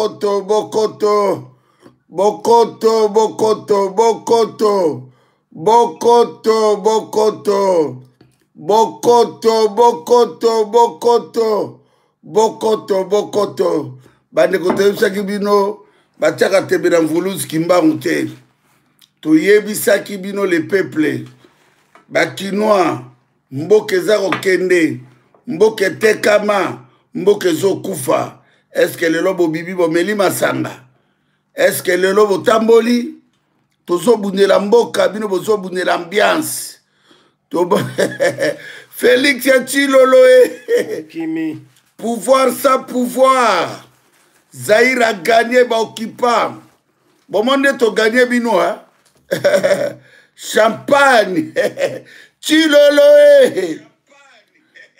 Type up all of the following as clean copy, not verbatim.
Bokoto, Bokoto, Bokoto, Bokoto, Bokoto, Bokoto, Bokoto, Bokoto, Bokoto, Bokoto, Bokoto, Bokoto. Bandeko toyebisaki bino batiaka tembe na mvuluzi kimbangu te. Toyebisaki bino le peuple bakinois mboka eza kokende mboka etekama mboka ezokufa. Eske lelo bobibi bomeli masanga? Eske lelo botamboli? Tozobundela mboka bino bozobundela ambiance. Félix Tshilolo Kimi. Pouvoir sans pouvoir. Zaïre a gagné ba occupant. Bon monde to gagné bino hein. Champagne. Tshilolo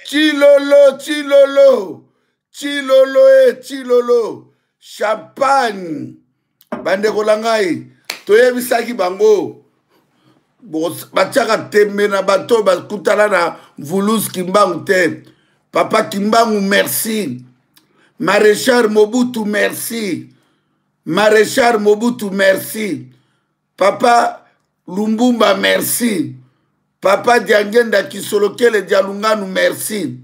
Tshilolo Tshilolo Tshilolo Tshilolo champagne. Bande kolangai toyebisaki bango batiaka tembe na bato bakutana na mvuluzi kimbangu te. Papa Kimbangu merci. Maréchal Mobutu merci. Maréchal Mobutu merci. Papa Lumbumba merci. Papa Diangenda Kisolokele Dialunganu merci.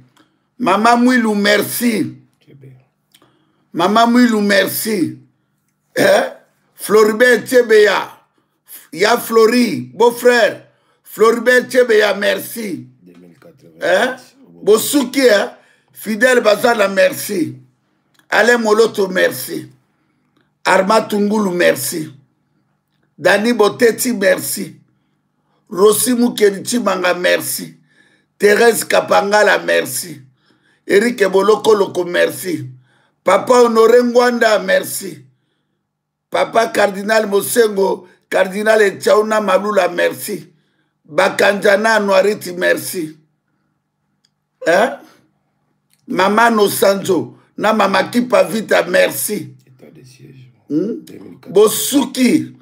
Maman Mouilou merci. Maman Mouilou merci. Floribert Tchebeya. Ya Flori, beau-frère. Floribert Tchebeya merci. 2080. Bosuki, Fidèle Bazala merci. Alain Moloto merci. Arma Tungulu merci. Dani Boteti merci. Rossi Mukerichi Manga merci. Thérèse Kapangala merci. Eric Boloko Loko merci. Papa Honoré Ngwanda merci. Papa Cardinal Mosengo, Cardinal Etchaouna Malula merci. Bakanjana Noiriti merci. Hein? Maman Nosanjo, na Mama Kipa Vita merci. État de siège. Bosuki.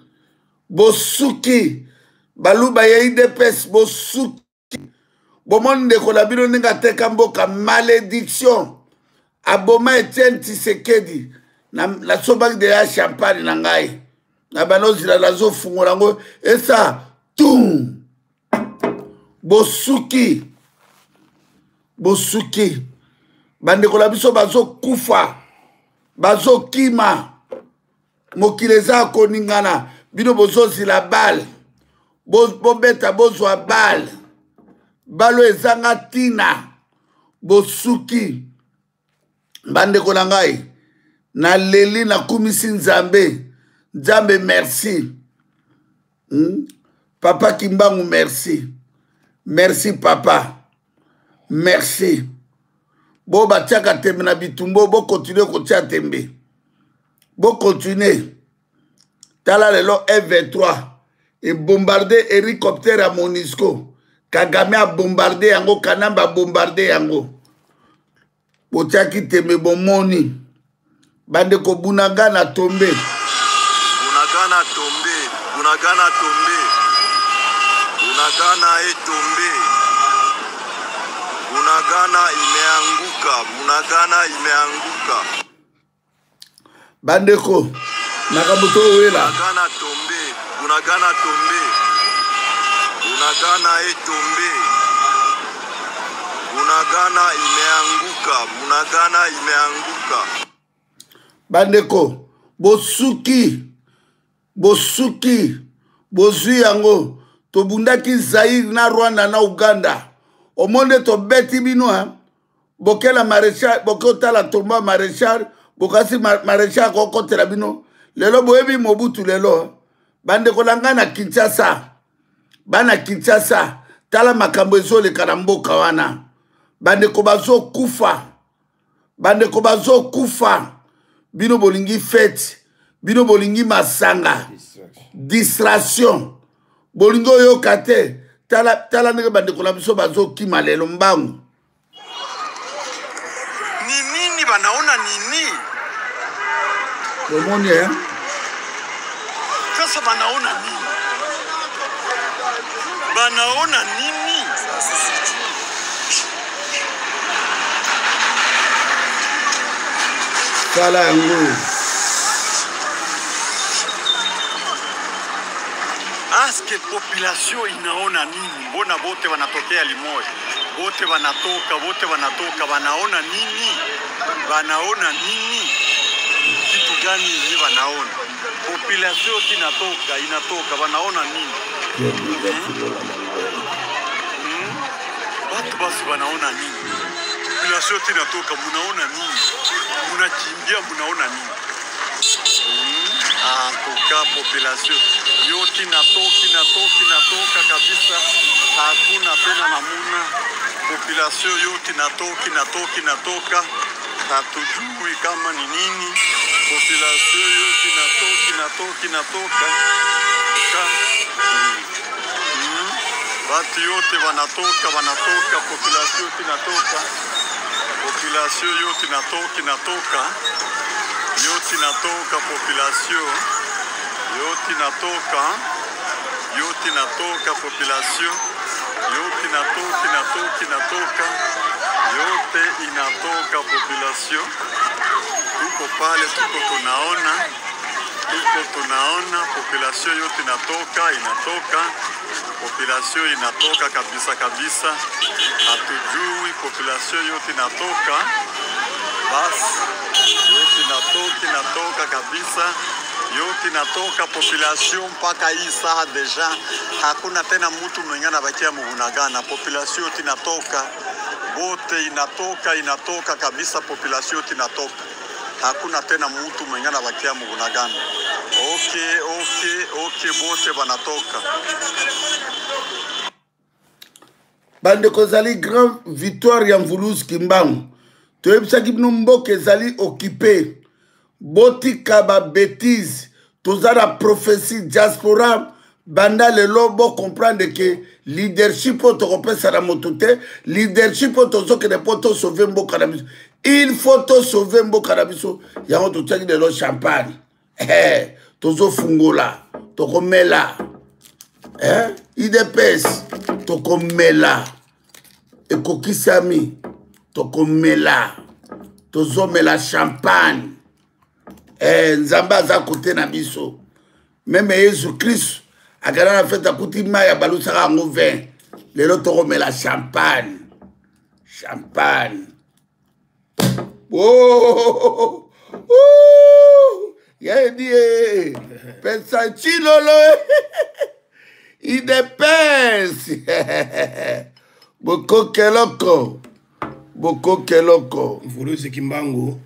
Bosuki. Baluba ya IDPS Bosuki. Bomonde kolabino ninga teka mboka malédiction. Aboma Etienne Tshisekedi. La sobak de la champagne nangai. Na banozi la lazo fungorango. Et ça, tout. Bosuki. Bosuki. Bande kolabiso bazo kufa. Bazo kima. Mokileza koningana. Bino bozo zila bal. Bobeta bozo a bal. Balo ezanga tina. Bosuki. Bande kolangai. Na leli na kumisi nzambe. Nzambe merci. Papa Kimbangu merci. Merci papa. Merci. Bo batiaka tembe na bitumbo. Bo continue kotia tembe. Bo continue. Tala lelo F-23. Et bombardé hélicoptère à Monisco. Kagame a bombardé yango. Kanamba a bombardé yango. Botiaki tembe bomoni. Bande ko Bunagana tombé. Bunagana tombé. Bunagana tombé. Bunagana est tombé. Bunagana imeanguka. Bunagana imeanguka. Bande ko nakabuto wela. Bunagana tombé. Bunagana tombé. Bunagana est tombé. Bunagana imeanguka. Bunagana imeanguka. Bandeko, bosuki, bosuki, bozui yango, to bundaki Zaïre na Rwanda na Uganda. Au monde to beti bino, bokela maréchal, bokota tomba maréchal, bokasi maréchal kokote la bino. Lelo boebi Mobutu lelo. Bandeko langana Kinshasa. Bana Kinshasa, tala makambo ezole karamboka wana. Bandeko bazo kufa. Bandeko bazo kufa. Bino bolingi fête, bino bolingi masanga, distraction. Bolingo yo kate, tala nege bande kola biso bazo kima lelo mbangu. Nini banaona nini? Bomoni ya? Sasa banaona nini? Banaona nini? Kala yango. Eske population inaona nini? Mbona bote wanatokea limoja? Bote wanatoka, wanaona nini? Wanaona nini? Kitu gani hivi wanaona? Population inatoka, wanaona nini? Watu basi wanaona nini? Population inatoka, munaona nini? Munakimbia, munaona nini? Toka population yote inatoka kabisa, hakuna tena namuna. Population yote inatoka, hatujui kama ni nini. Population yote inatoka. Watu yote wanatoka, population yote inatoka. Population yote inatoka. Yote inatoka population, yote inatoka population, yote inatoka population. Tuko pale, tuko tunaona population yote inatoka, population inatoka kabisa. Hatujui population yote inatoka. Basi yote inatoka kabisa, yote inatoka population mpaka hii saa deja hakuna tena mtu mwenye anabakia Bunagana. Population yote inatoka, bote inatoka kabisa, population yote inatoka, hakuna tena mtu mwenye anabakia Bunagana. Okay, bote wanatoka. Bande kozali grand victoire ya Mvuluzi Kimbangu. Toyebisaki bino mboka ezali occupé. Botika ba bêtise. Tozala prophétie diaspora. Banda lelo bo comprendre que leadership tokopesa na motote. Leadership tozoke de poto sauver mboka na biso. Il faut to sauver mboka na biso. Yango totaki de lo champagne. Tozo fungola. Tokomela. IDPS. Tokomela. Ekokisami. Tokomela. Tozomela champagne. Nzamba za kote na biso. Même Yesu Christ. Akana na fête akuti maya balusaka ngo vin. Lelo tokomela champagne. Champagne. Oh! Yedi. Pensa chilolo. IDPS. Boko keloko. Mvuluzi Kimbangu,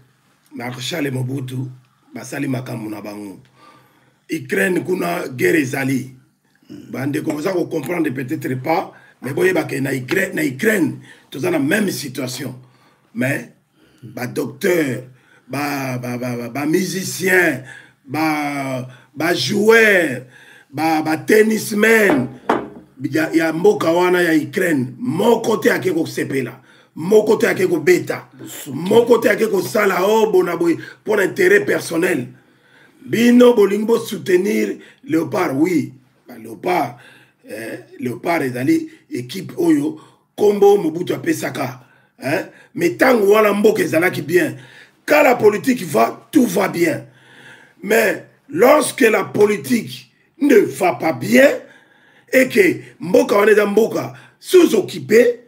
Marshal Mobutu, basali makambo na bango. Ukraine kuna guerre ezali. Bande commencer à comprendre peut-être pas, mais boye ba ke na Ukraine, tous dans la même situation. Mais ba docteur, ba musicien, ba joueur, ba tennisman, ya mboka wana ya Ukraine, mon côté akeko sepela. Mon côté à quelque bêta, mon côté à quelque sala pour l'intérêt personnel. Bino bolingo soutenir Léopard, oui. Léopard est allé équipe Oyo, Combo Mobutu à Pesaka. Mais tant que wala mboke ezalaki bien, quand la politique va, tout va bien. Mais lorsque la politique ne va pas bien et que mboka wana za mboka sous-occupé,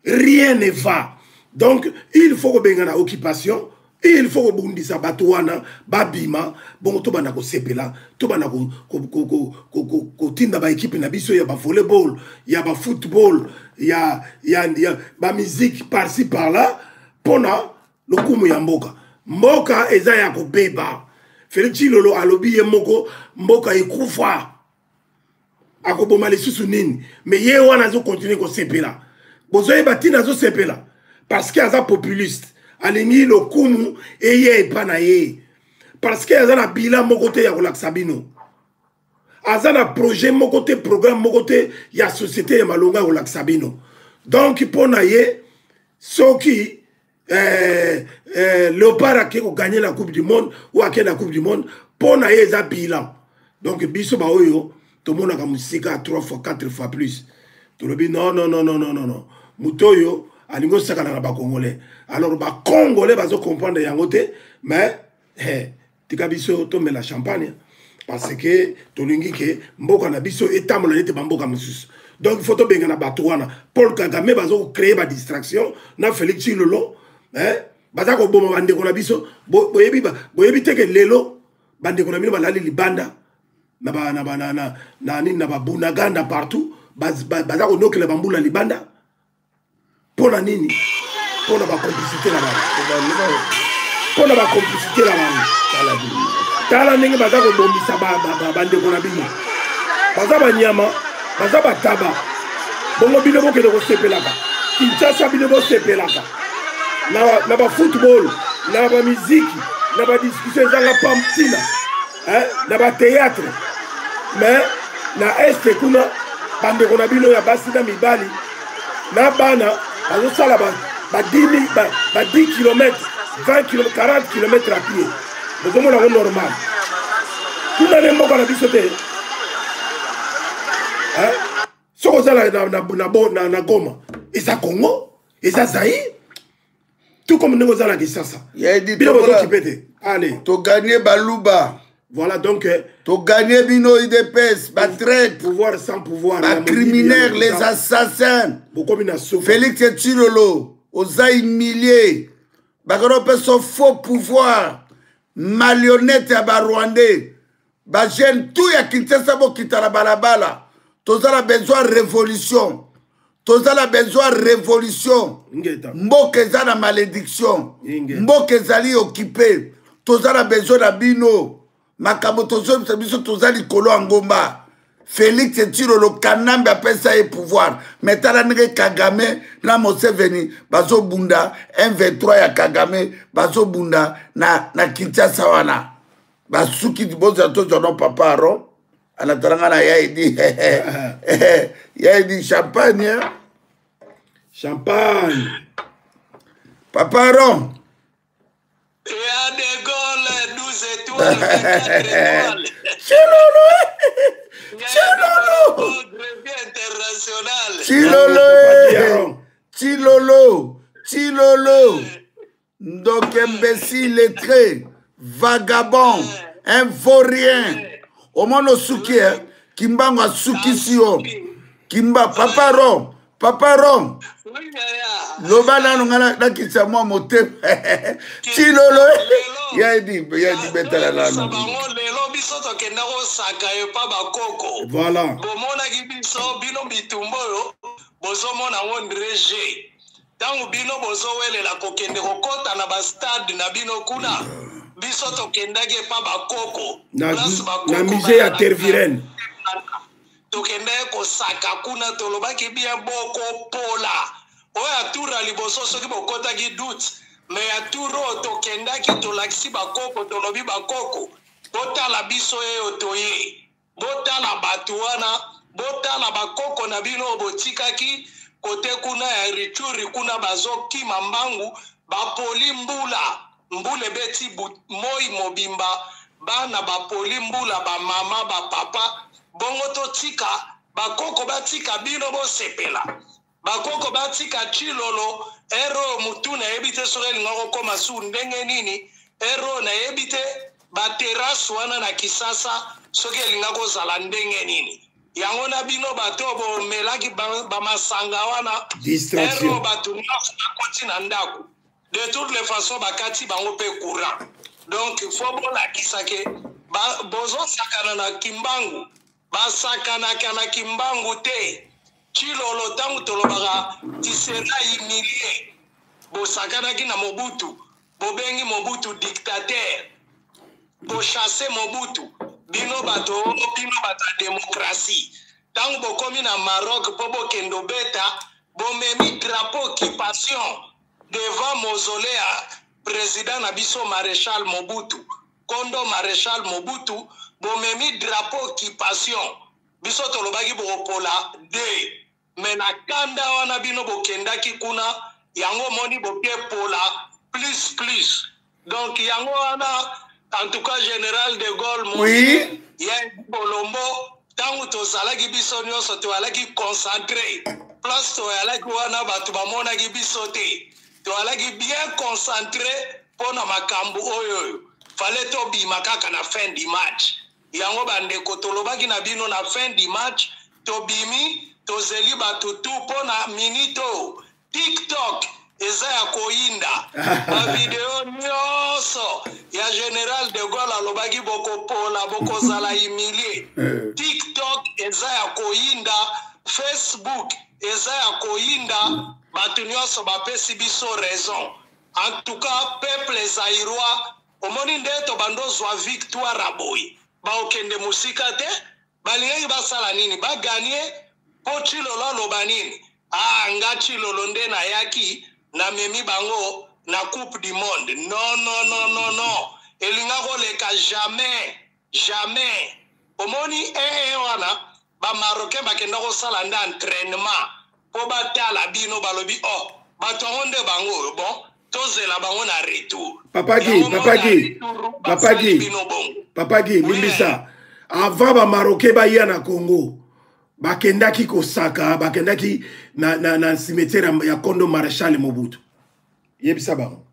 rien ne va. Donc, il faut que une occupation, il faut que bundisa batouana, babima, bon, to bana ko sepela, to bana ko tinda ba équipe na biso ya ba volleyball, ya ba football, ya ba musique par-ci par-là, pona le kumu ya mboka. Mboka eza ya ko beba. Félix Lolo alobi ye moko, mboka ekufa. Akoboma le susu nini, mais ye wana zo continuer ko sepela. Bozoye batina zo sepela parce que aza populiste alingi lo kumu eye epana ye parce que aza na bilan mokote ya kolakisa bino aza na projet mokote programme mokote ya société ya malonga kolakisa bino donc pona ye soki Léopard ake ko gagner la coupe du monde ou ake la coupe du monde pona ye eza bilan donc biso ba oyo to mona ka musika 3 fois 4 fois plus to lobi non Mutoyo, alingo sakana na ba Congolais. Alors ba Congolais bazo comprendre yango te, mais tika biso to me la champagne. parce que tolingi ke mboka na biso etambola nete bamboka mosusu. Donc il faut to benga na bato wana Paul Kagame bazo créer ba distraction na Félix Tshilolo baza ko boma bande ko na biso boyebi teke lelo bande ko na bino balali libanda na ba bunaganda partout baza ko nokela bambula libanda pona nini pona ba complicité na ba pona ba complicité na ba tala ndenge baza ko bombisa bande ko na bino baza banyama baza bataba bongo bino bokende kosepelaka Kinshasa bino bosepelaka na ba football na ba miziki na ba discussion ezanga pamtina na ba théâtre mais na este kuna bandeko na bino ya basi na mibali na bana bazosala ba 10 km 20 km 40 km à pied bozomona ngo normal kuna ne mboka na biso te soko zala na Goma eza Congo eza Zaïre tout comme nous allons dire ça. Allez. Tu gagné Balouba. Voilà donc. Tu gagné Bino IDPS, ma traite. Pouvoir sans pouvoir. Ma criminels, les assassins. Félix Tshilolo, aux a humiliés. Bakarope son faux pouvoir. Marionnette à Barwandais. Bagène tout ya Kinshasa bo kitala balabala. Tu as besoin de révolution. Tous a besoin de révolution. Mboke za na malédiction. Mboke zali occupé. Tous a besoin de bino. Makabo tozo biso toza likolo angomba. Félix Tshilolo Kanambe appelle ça et pouvoir. Mais tala nge Kagame na Museveni bazo bunda M23 ya Kagame bazo bunda na Kinshasa wana. Basuki diboza tozo no papa ro. Anataranga na yaidi yaidi champagne champagne papa ron ya de Gaulle 12 étoiles 24 étoiles Tshilolo donc imbécile lettré vagabond un vaurien au monde suki Kimbango suki sio Kimba papa rom loba na ngala na kitsa mo mote Tshilolo ya di betala la no lelo biso to kenda ko saka yo pa bakoko voilà bomona ki biso bino bitumbo yo bozo mona wondreje tangu bino bozo welela kokende kokota na ba stade na bino kuna biso to kenda ke pa bakoko na musée ya Tervuren to kenda ko saka kuna to lobaki bien boko pola oya tura liboso soki bokota ki doute mais ya turo to kenda ki to laksi bakoko to lobi bakoko botala biso e otoye botala batuana botala bakoko na bino botikaki kote kuna ya Rituri kuna bazoki mambangu bapoli mbule beti moi mobimba bana bapoli mbula ba mama ba papa bongo to tika bakoko batika bino bosepela bakoko batika Tshilolo ero mutuna ebite soreli ngako koma su ndenge nini ero na ebite baterasu wana na Kisasa soki elingako zala ndenge nini yango na bino bato bomelaki bamasanga wana ero bato nyonso bakoti na ndako de toutes les façons bakati bango pe courant donc il faut bolakisa ke bozosakana na Kimbangu basakanaka na Kimbangu te Tshilolo tangu tolobaka tisera humilie bosakanaki na Mobutu bobengi Mobutu dictateur bochasse Mobutu bino bato démocratie tangu bokomi na Maroc po bokendo beta bomemi drapeau occupation devant mausolée président na biso maréchal Mobutu kondo maréchal Mobutu bomemi drapeau occupation biso tolobaki bokopola de mais na kanda wana bino bokendaki kuna yango moni boke pola plus donc yango wana en tout cas général de Gaulle oui ya bolombo tangu tozalaki biso nyonso toalaki concentré place toalaki wana bato bamonaki biso te toalaki bien concentré pona makambo oyo fallait tobima kaka na fin du match yango bandeko tolobaki na bino na fin du match tobimi tozeli batutu mpo na minito TikTok eza ya koyinda bavideo nyonso ya General de Gaulle alobaki bokopola bokozala humilie TikTok eza ya koyinda Facebook eza ya koyinda batu nyonso bapesi biso raison en tout cas peuple zairois omoni nde to bandozwa victoire aboyi baokende musika te balingaki basala nini baganye po Chilolo aloba nini nga Chilolo nde nayaki na memi bango na coupe du monde non elinga koleka jamais omoni wana ba Marocain bakenda kosala nda entraînement po batala bino balobi bato nde bango bon tozela bango na retour papaki limbisa avant ba Marocain baya na Congo bakendaki kosaka bakendaki na cimetière ya Kondo Maréchal Mobutu yebisa bango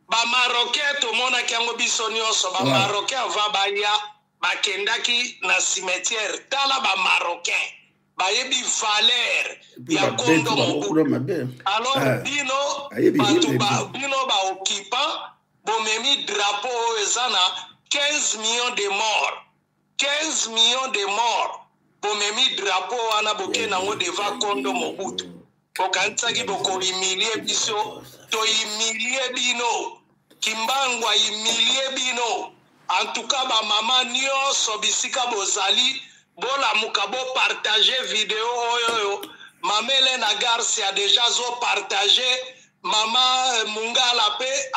ba Marocain tomonaki yango biso nyonso ba Marocain avant baya bakendaki na cimetière tala ba Marocain bayebi valeur ya Kondo Mobutu alors bino ba occupant bomemi drapeau eza na 15 millions de morts bomemi drapeau wana boke nango devant Kondo Mobutu bokanisaki bokohumilie biso tohumilie bino Kimbangu ahumilie bino en tout cas ba mama nyonso bisika bozali bolamuka bo partager vidéo oyo Mama Elena Garcia a déjà partagé Mama Mungala pe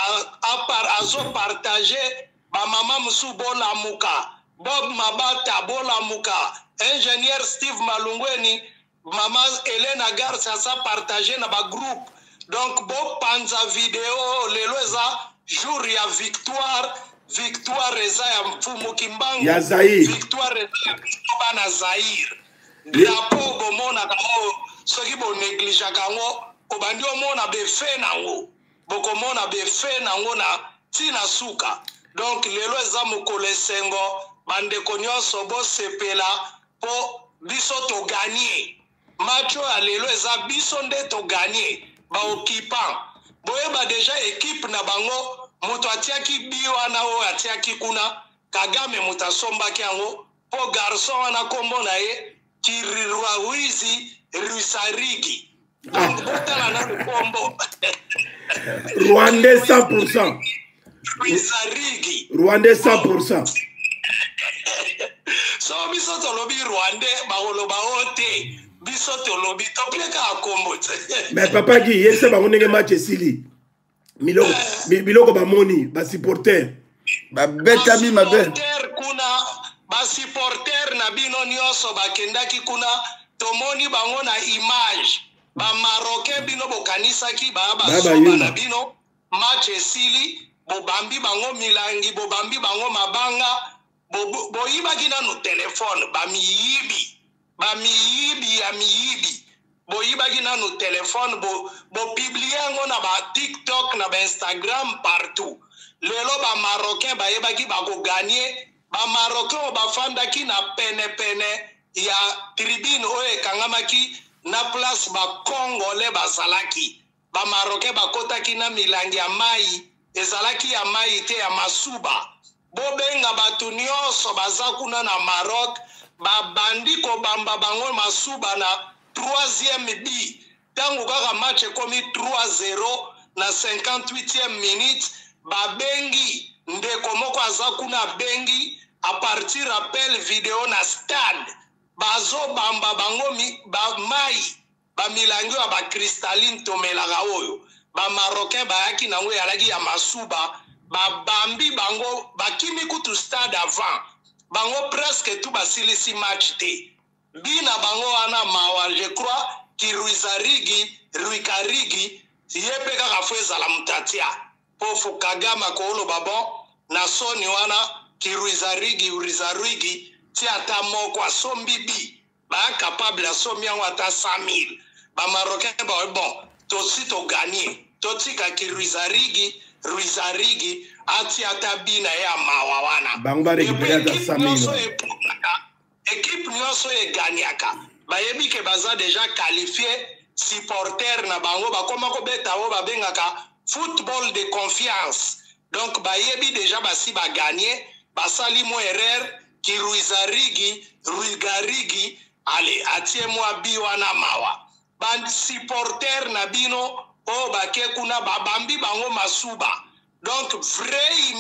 azo partagé Mama Musu bolamuka Bob Mabata bolamuka ingénieur Steve Malungweni Mama Elena Garcia a partagé na ba groupe donc bo panza vidéo lelo eza jour ya victoire eza ya mfumu Kimbangu ya Zaire victoire eza ya na Zaire drapeau bomona kango soki bo néglige kango obandi omona befe nango bokomona befe nango na tina suka donc lelo eza mokolo esengo bandeko nyonso bosepela po biso to gagner match ya lelo eza biso nde to gagner ba occupant boyeba déjà équipe na bango moto atiaki bio wana o atiaki kuna Kagame mutasombaki yango po garçon wana kombo na ye Ruisarigi donc botala na kombo Rwandais 100% Ruisarigi Rwandais 100% so biso tolobi Rwandais bakoloba ote biso tolobi topleka akombo mais papa qui yese bango ndenge match esili biloko bamoni ba supporter ba betami mabe kuna ba supporter na bino nyonso bakendaki kuna tomoni bango na image ba Marocain bino bokanisaki ba na bino match esili bobambi bango milangi bobambi bango mabanga boyibaki na no telefone bamiyibi ya miyibi boyibaki na no telefone bo publier ngo na ba TikTok na ba Instagram partout lelo ba Marocain bayebaki bako gagner ba Marocain bafandaki na pene ya tribune oyo ekangamaki na place ba Congolais bazalaki ba Marocain bakotaki na milangi ya mai ezalaki ya mai te ya masuba bobenga batu nyonso baza kuna na Maroc babandi kobamba bango masuba na 3e bi tangu kaka match ekomi 3-0 na 58e minute babengi ndeko moko aza kuna bengi a partir appel video na stand bazo bamba bango mai bamilangi ya ba cristalline tomelaka oyo ba Marocain bayaki nango yalaki ya masuba babambi bango bakimi kutu stade avant bango presque tout basilisi match te bina bango wana mawa je crois ki Ruikarigi yepe kaka fo ezala mutatia po Kagame koloba bon na soni wana ki Ruikarigi ti ata moko asombibi ba capable asombi yango ata 100,000 ba Marocain ba bon to si to gagner to tika ki Ruikarigi ati ata bina ya mawa wana Bango récupérer ta 100 000. Équipe nyonso eganyaka. Bayebi ke baza déjà qualifié supporter na bango bakoma ko beta o babengaka football de confiance. Donc bayebi déjà basi ba gagner, basali mo erreur ki Ruigarigi allez atie mo abi wana mawa. Ban supporter na bino o bake kuna babambi bango masuba. Donc vraie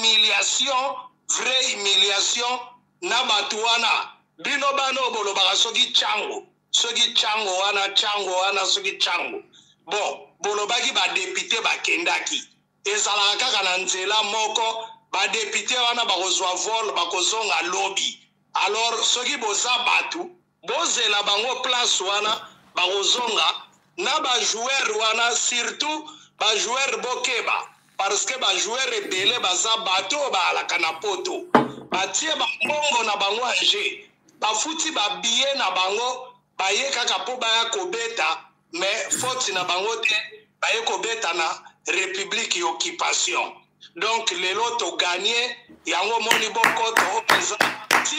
humiliation na batuana bino bano bolobaka soki chango wana soki chango bon bolobaki ba député bakendaki ezalaka kaka na nzela moko ba député wana bakozwa vol bakozonga lobby alors soki boza batu bozela bango place wana bakozonga na ba joueur wana surtout ba joueur bokeba parce que ba joueur ebele baza bato balaka na poto batie bango na bango anje bafuti ba billet na bango baye kaka po baya kobeta mais faute na bango te baye kobeta na république occupation donc lelo to gagner yango moni boko to pesa ti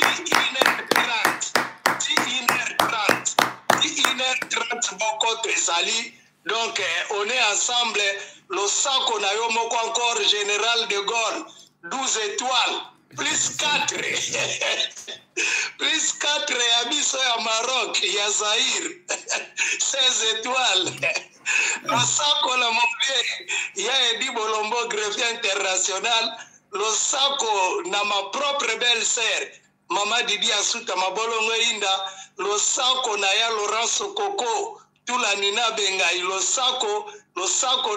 1h30 boko to ezali donc on est ensemble le sako na yo moko encore général de Gaulle 12 étoiles plus 4 plus 4 ya biso ya Maroc ya Zaïre 16 étoiles le sako la mobie ya Edi Bolombo greffier international le sako na ma propre belle-sœur Mama Didi Asuta Mabolongo Inda le sako na ya Laurence Koko Tula Nina Bengai le sako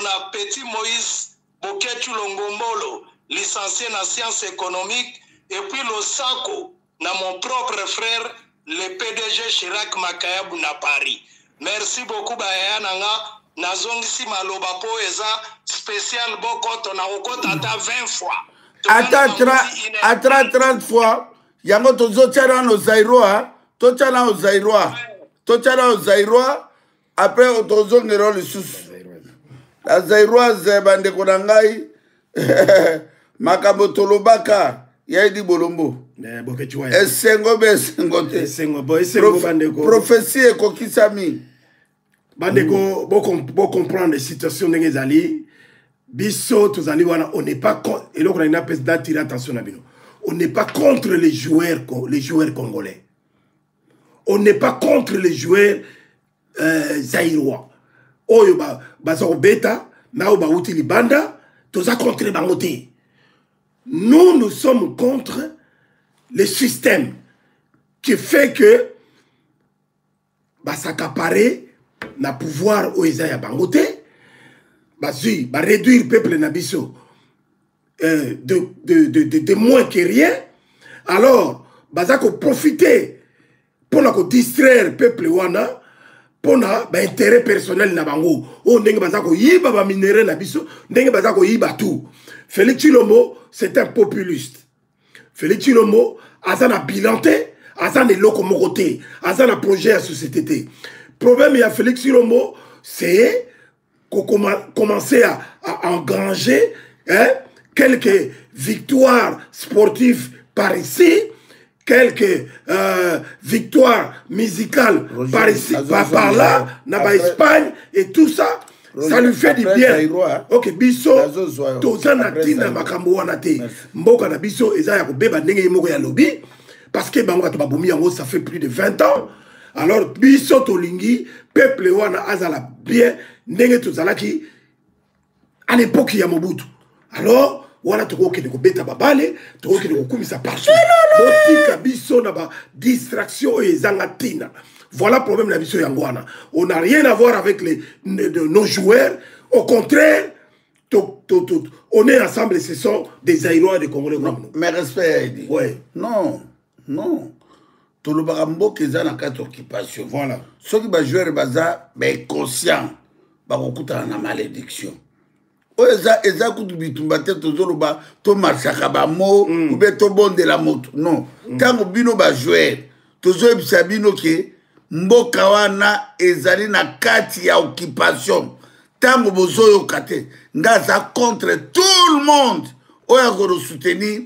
na Petit Moïse Boketu Longombolo licencié en sciences économiques et puis le sako na mon propre frère le PDG Chirac Makayabu na Paris. Merci beaucoup bayananga nazongisi maloba po eza spécial bokoto na okota ata 20 fois. Ata 30 fois yango tozotiana no Zairoa, totiana o Zairoa après tozongero le sous. La Zairoa zebande konangai makambo tolobaka yaidi bolombo esengo besengote prophétie ekokisami bandeko bo comprendre situation ndenge ezali biso tozali wana on n'est pas eloko na ina pesa d'attirer attention na bino on n'est pas contre les joueurs congolais on n'est pas contre les joueurs zaïrois oyo baza kobeta nao bauti libanda toza contre bango te. Nous sommes contre le système qui fait que s'accaparer na pouvoir au Isaïa Bangote, réduire le peuple nabiso de moins que rien. Alors, qu'on profiter pour distraire le peuple wana pour intérêt personnel na bango. On ndenge bazako yiba ba minéraux nabiso, ndenge bazako yiba tout. Félix Tshilombo, c'est un populiste. Félix Tshilombo, azana bilanté, azana locomoté, azana projet à société. Le problème, il y a Félix Tshilombo, c'est qu'on commençait à engranger quelques victoires sportives par ici, quelques victoires musicales par ici, par là, dans Espagne et tout ça. Ça lui fait du bien. Ok, biso, tozana tina makambo wana te. Mboka na biso, eza ya kobeba ndenge moko ya lobby. Parce que bango babomi yango, ça fait plus de 20 ans. Alors, biso tolingi, peuple wana azala bien, ndenge tozalaki à l'époque ya Mobutu. Alors, wana tokoki de kobeta babale, tokoki de kokumisa partout. Botika biso na ba distraction ezanga tina. Voilà le problème de la mission Yangwana. On n'a rien à voir avec nos joueurs. Au contraire, on est ensemble et ce sont des Zaïrois et des Congolais. Mais respect, Eddie. Oui. Non. Tout le barambo qui est dans la carte d'occupation. Voilà. Ceux qui vont jouer, ils sont conscients. Ils vont écouter la malédiction. Ils ont écouté to marchaka ba mo ou bien to bon de la moto. Non. Quand bino va jouer, toujours bino qui mboka wana ezali na kati ya occupation tango bozoyo kate ngaza contre tout le monde oya ko soutenir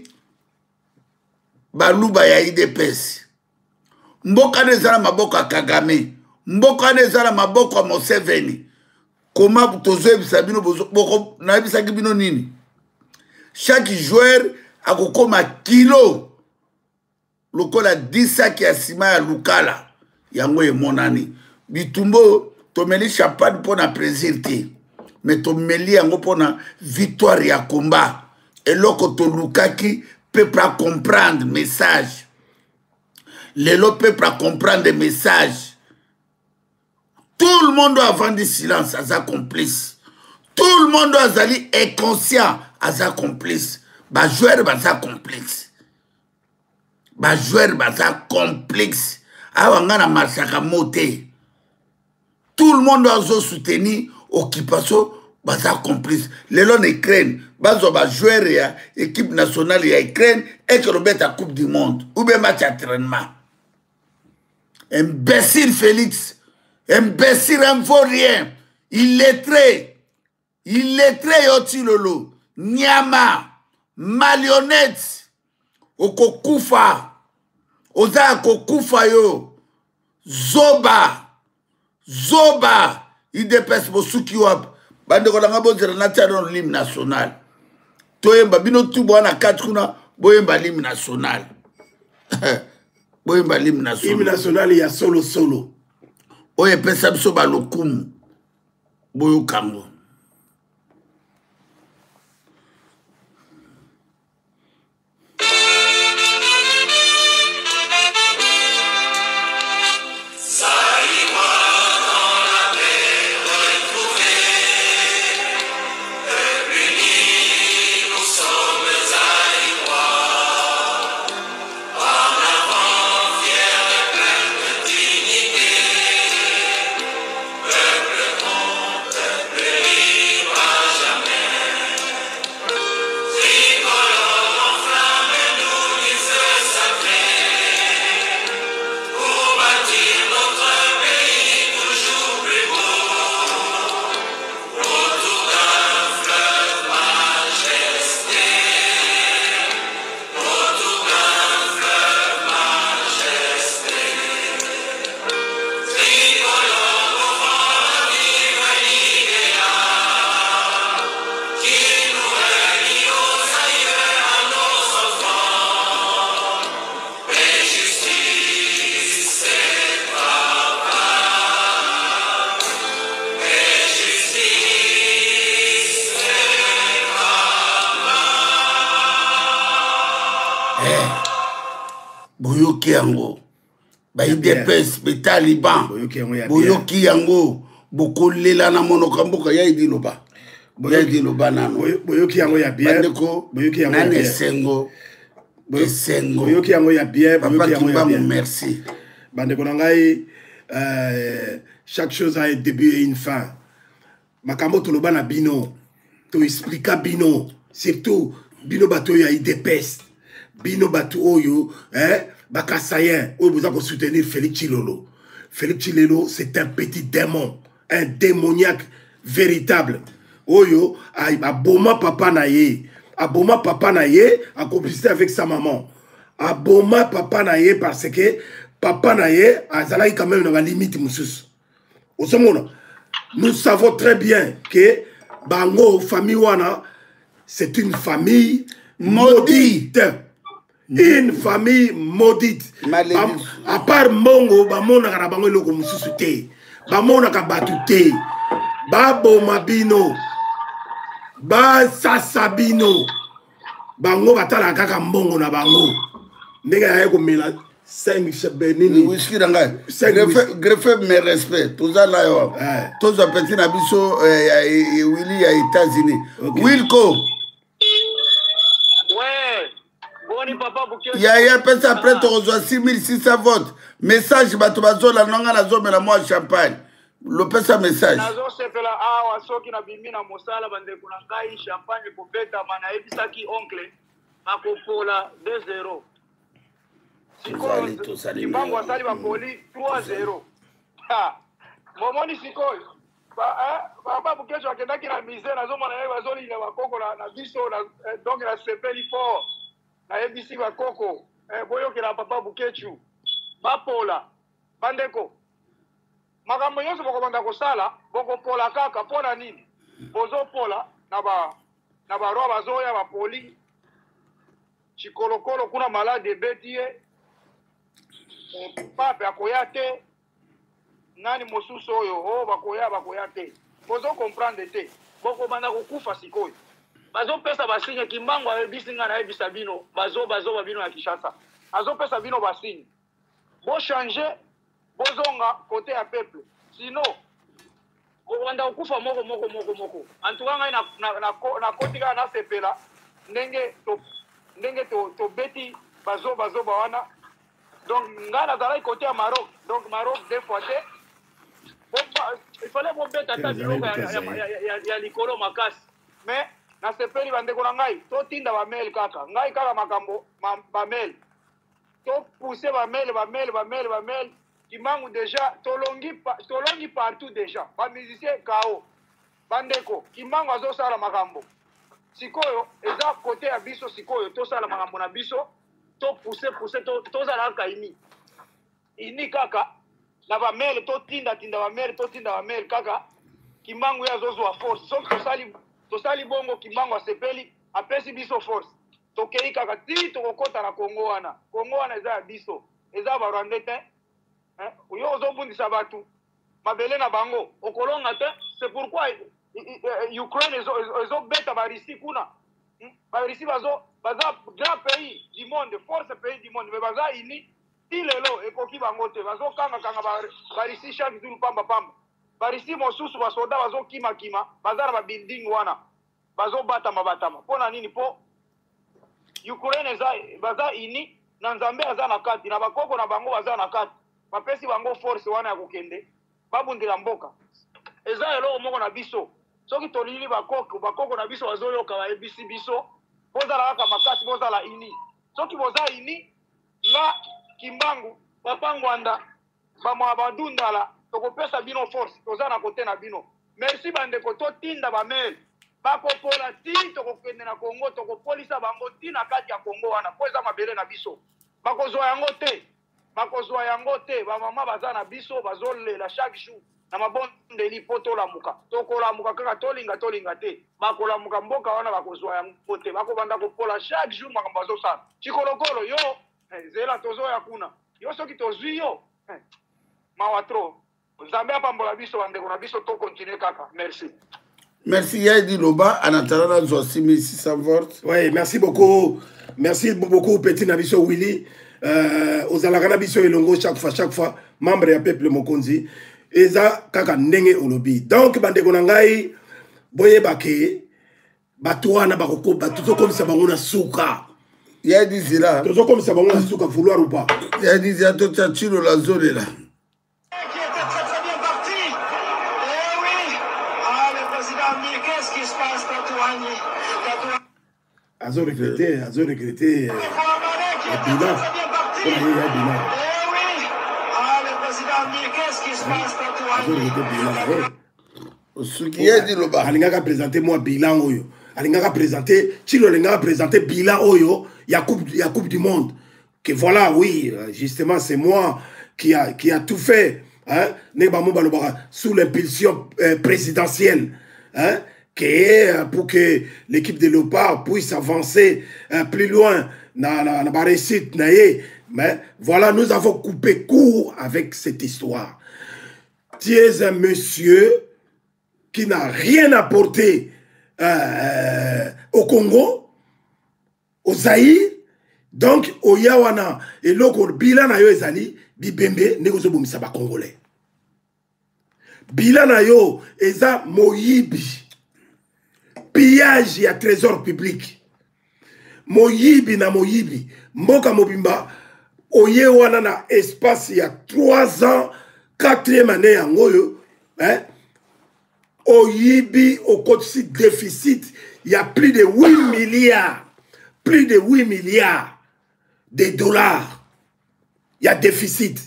baluba ya IDPS. Mboka nezala maboko ya Kagame. Mboka nezala maboko ya Museveni. Comment tozo bisabino boko na bisaki bino nini? Chaque joueur a kokoma kilo. Lokola 10 sacs ya sima ya lukala. Yango e monani. Bitumbo tomeli champagne pour na plaisir te. Mais tomeli yango pour na victoire ya combat. Et loko to lukaki peuple à comprendre message. Lelo peuple à comprendre message. Tout le monde doit avoir du silence à sa complice. Tout le monde doit aller inconscient à sa complice. Ba joueur ba sa complice. Ba joueur ba sa complice. Awanga na marsaka moté. Tout le monde doit soutenir occupation ba sa complice. Lelo ne Ukraine, bazo ba joueur ya équipe nationale ya Ukraine et que le bet à Coupe du monde ou bien match entraînement. Imbécile Félix. Imbécile, il ne faut rien. Il lettré Yoti Lolo. Nyama. Marionnette. Okokufa. Oza Kokufa yo. Zoba. Il dépêche Bosuki wap. Bande kodanga bozera national l'hymne national. Toyemba bino tubo na katkuna boyemba l'hymne national. Boyemba l'hymne national. L'hymne national il y a solo. Oye pesa biso balokumu boyo kango. Boyoki yango ba IDPS be Taliban boyoki yango bokolela na monoko mboka ya idiloba nano boyoki yango ya bien boyoki yango ya bien sengo boyoki yango ya bien boyoki yango ya bien merci bande konangai chaque chose a un début et une fin makambo toloba na bino to explica bino surtout bino bato ya IDPS bino bato oyo bakasayen oyo boza ko soutenir Félix Tshilolo. Félix Tshilolo c'est un petit démon, un démoniaque véritable. Oyo aboma papa na ye, en complicité avec sa maman. Aboma papa na ye parce que papa na ye azalaki quand même na limite mususu. Osomona. Nous savons très bien que bango famille wana c'est une famille maudite. Une famille maudite. À part Mongo, Bamona Karabango Loko Mususute, Bamona Kabatute, Babo Mabino, Ba Sasabino, Bango Batala Kaka Mongo na Bango. Nega Ego Mela, 5 Chebenini. Whisky Ranga, greffe mes respects. Tous à la tous à petit Nabiso, Willy à États-Unis. Wilco. Yaya pesa après tu reçois 6600 votes. Message batubazo la nonga na zo mela moi champagne. Le pesa message. Nazo sepela awa soki na bimina mosala bande kuna ngai champagne ko beta mana ebisaki oncle makopola 2-0. Siko Kimbangu asali bakoli 3-0. Ha. Momoni sikoi. Ba bukesho akendaki na mise nazo mona ye bazoli na bakoko na biso na donc na sepeli fort. Na ABC bakoko boyokela papa bukechu bapola bandeko makambo nyonso bokobanda kosala bokopola kaka mpona nini bozopola na baroi bazoya bapoli chikolokolo kuna malade ebeti ye pape akoya te nani mosusu oyo bakoya te bozokomprendre te bokobanda kokufa sikoyo bazopesa basigne kimbango ayebisi nga nayebisa bino bazoba bino ya Kinshasa azopesa bino basigne bochange bozonga kote ya peuple sino okobanda kokufa moko antuka ngai nakoti kaka nasepela ndenge tobeti bazoba wana donc ngai nazalaki kote ya Maroc donc Maroc deux fois te il fallait bobeta ata biloko ya likolo makasi mais nasepeli bandeko na ngai totinda bamele kaka ngai kaka makambo bamele topousse bamele kimangu déjà tolongi partout déjà bamusicien kao bandeko kimangu azosala makambo sikoyo eza kote ya biso sikoyo tosala makambo na biso topousse tozala kaka ini kaka na bamele totinda bamele kaka kimangu ye azozwa force soki tosali bongo kimango asepeli apesi biso force tokei kaka ti tokokota na Kongo wana eza ya biso eza barwande te yo ozobundisa bato mabele na bango okolonga te c'est pourquoi Ukraine ezobeta barisi kuna barisi baza grand pays du monde force pays du monde mais baza ini ti lelo ekoki bango te bazokanga barisi chaque jour pamba barisi mosusu basoda bazokima baza na babuilding wana bazobatama mpona nini mpo Ukraine baza ini na nzambe aza na kati na bakoko na bango baza na kati bapesi bango force wana ya kokende babundela mboka eza eloko moko na biso soki tolili bakoko na biso bazoyoka bayebisi biso bozala kaka makasi bozala ini soki boza ini nga kimbangu bapangwanda badundala tokopesa bino force toza na kote na bino merci bandeko totinda bamele bakopola ti tokokende na Kongo tokopolisa bango ti na kati ya Kongo wana po eza mabele na biso bakozwa yango te bamama baza na biso bazolela chaque jour na mabondeli po tokolamuka kaka tolinga te bakolamuka mboka wana bakozwa yango te bakobanda kopola chaque jour makambo bazosala chikolokolo yo zela tozoya kuna yo soki tozwi yo mawa tro nzambe apambola biso bandeko na biso tokontinue kaka merci. Merci Yaidi Loba, en attendant nous aussi 1600 volts. Oui, merci beaucoup Petit Nabiso Willy. Aux Alagana Biso Elongo chaque fois, membre du peuple Mokonzi. Eza kaka ndenge olobi. Donc bandeko nangai boye bake batouana bakoko batuzo comme ça bangona souka. Yaidi Zila. Tuzo comme ça bangona souka vouloir ou pas. Yaidi Zila to tchilo la zone là. Azo regretté le bilan. Alingaka présenter moi bilan oyo. Alingaka présenter Chilo alingaka présenter bilan oyo ya coupe du monde. Que voilà, oui, justement c'est moi qui a tout fait, hein, sous l'impulsion présidentielle, hein. Pour que l'équipe de Léopard puisse avancer plus loin dans la réussite. Mais voilà, nous avons coupé court avec cette histoire. Tu es un monsieur qui n'a rien apporté au Congo, au Zaïre. Donc, au Yawana, et l'autre, bilan na yo ezali, bibembe, négozo bomisa ba Congolais. Bilan na yo, eza moyibi. Pillage ya trésor public. Moyibi na moyibi. Mboka mobimba. Oye wana na espace ya 3 ans. 4e année ya ngoyo. Oyibi au côté déficit. Il y a plus de 8 milliards. Plus de 8 milliards de dollars. Il y a déficit.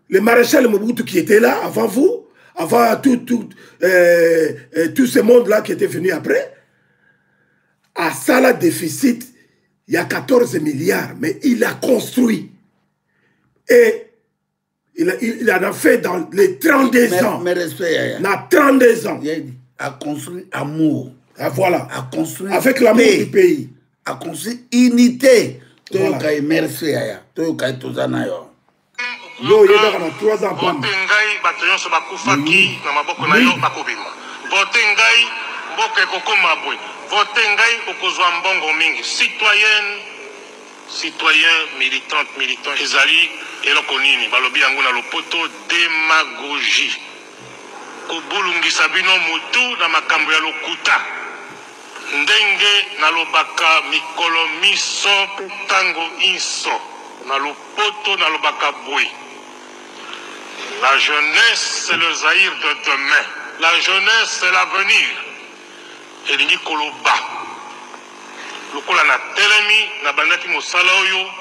Le maréchal Mobutu qui était là avant vous. Avant tout ce monde-là qui était venu après, à ça, la déficit, il y a 14 milliards, mais il a construit. Et il en a fait dans les 32 ans. Mais respect, dans 32 ans. Il a construit amour. Ah, voilà. A construit avec l'amour du pays. A construit unité. Voilà. Merci, Toyokai Tozana yo. Yo, il est dans 3 ans. Botengai, Bataillon Bakufaki, Namaboko Nayo, Bakobima. Botengai, Boke Koko Mabwe. Botengai, Okozwa Mbongo Mingi. Citoyen, militant, Ezali, Elokonini, Balobi Anguna Lopoto, démagogie. Kobulungi Sabino Mutu, na makambo ya lokuta. Ndenge nalobaka mikolo miso tango inso na lopoto nalobaka boui. La jeunesse c'est le Zaïre de demain. La jeunesse c'est l'avenir. Elingi koloba. Lokola na telemi na bandaki mosala oyo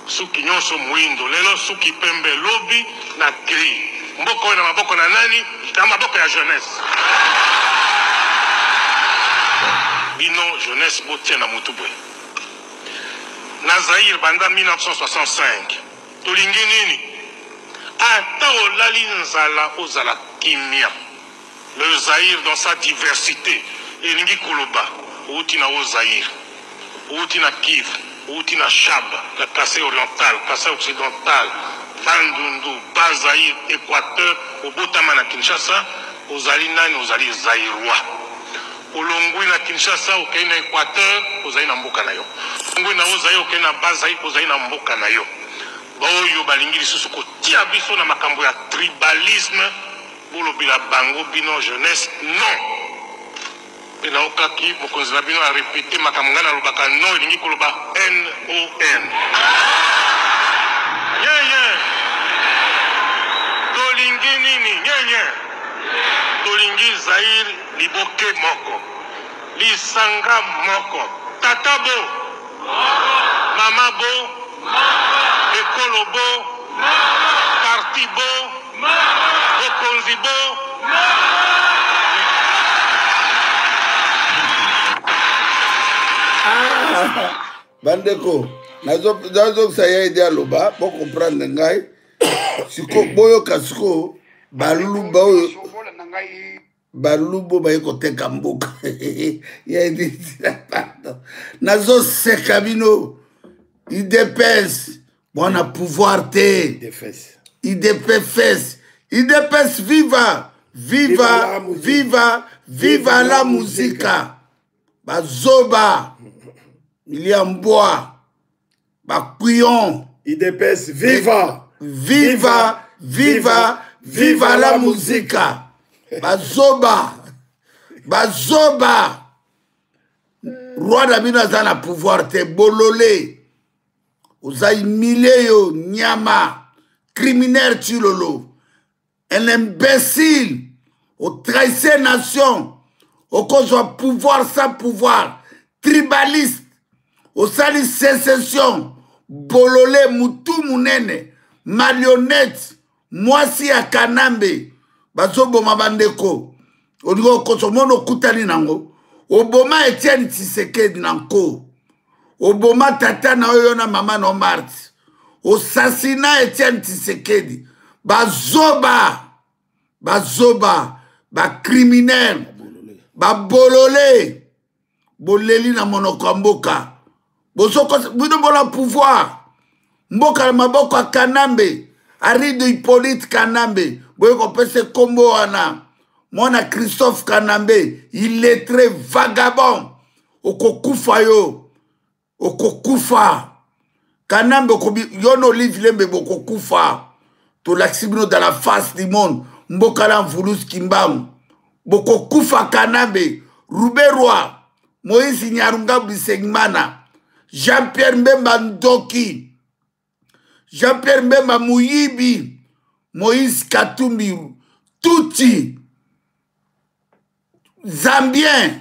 suki nyonso muindo lelo suki pembe lobi na kri. Mboko na maboko na nani? Na maboko ya jeunesse. Bino jeunesse botia na mutubwe. Na Zaïre banda 1965. Tolingi nini? Ata olali nzala ozala kimia. Le Zaïre dans sa diversité. Elingi koloba. Outi na Zaïre. Outi na Kiv. Outi na Chab. La Kassai orientale. Kassai occidentale. Bandundu. Bas-Zaïre. Équateur. Obotama na Kinshasa. Ozali nani ozali Zaïrois. Olongwe na Kinshasa okei na Équateur ozali na mboka na yo. Olongwe na Ozaïre okei na Bazaïre ozali na mboka na yo. Baoyo balingi lisusu kotia biso na makambo ya tribalisme bolobila bango bino jeunesse non. Pena okaki mokonzi na bino a répété makambo ngana lobaka non elingi koloba N-O-N. Nye. Tolingi nini nye. Tolingi Zaïre liboke moko. Lisanga moko. Tata bo. Mama bo. Ekolo bo. Parti bo. Bokonzi bo. Bandeko, nazo saya idea loba, pour comprendre ngai. Siko boyo kasiko balulu bayo balulu bo bayo koteka mboka. Ya dit pardon. Nazo sekabino IDPS bona pouvoir te. IDPS viva la musica. Bazoba Miliamboa Bakuyon IDPS viva la musica. Bazoba Roi d'Amina zana pouvoir te bololé. Ozaï Miléo Nyama criminel Chilolo. Un imbécile au trahissé nation. Au cause de pouvoir sans pouvoir, tribaliste, au sali sécession, bololé, moutou mounene, marionnette, moisi à Kanambe, bazobo mabandeko, au niveau kosomono kutani nango, oboma Etienne Tshisekedi nanko, oboma tata na oyona mama no mart, au sasina Etienne Tshisekedi, bazoba, criminel, bololé, boleli na monoko mboka. Bosoko bino bola pouvoir. Mboka maboko a Kanambe, Arido Hippolyte Kanambe, boyo kopese kombo wana. Mona Christophe Kanambe, il est très vagabond. Okokufa yo. Okokufa. Kanambe yono livre lembe bokokufa. To l'axibino dans la face du monde. Mboka la mvulus kimbam. Bokokufa Kanambe, Ruberwa, Moïse Nyarunga Bisengmana, Jean-Pierre Mbemba Ndoki, Jean-Pierre Mbemba Mouyibi, Moïse Katumbi, Touti, Zambien,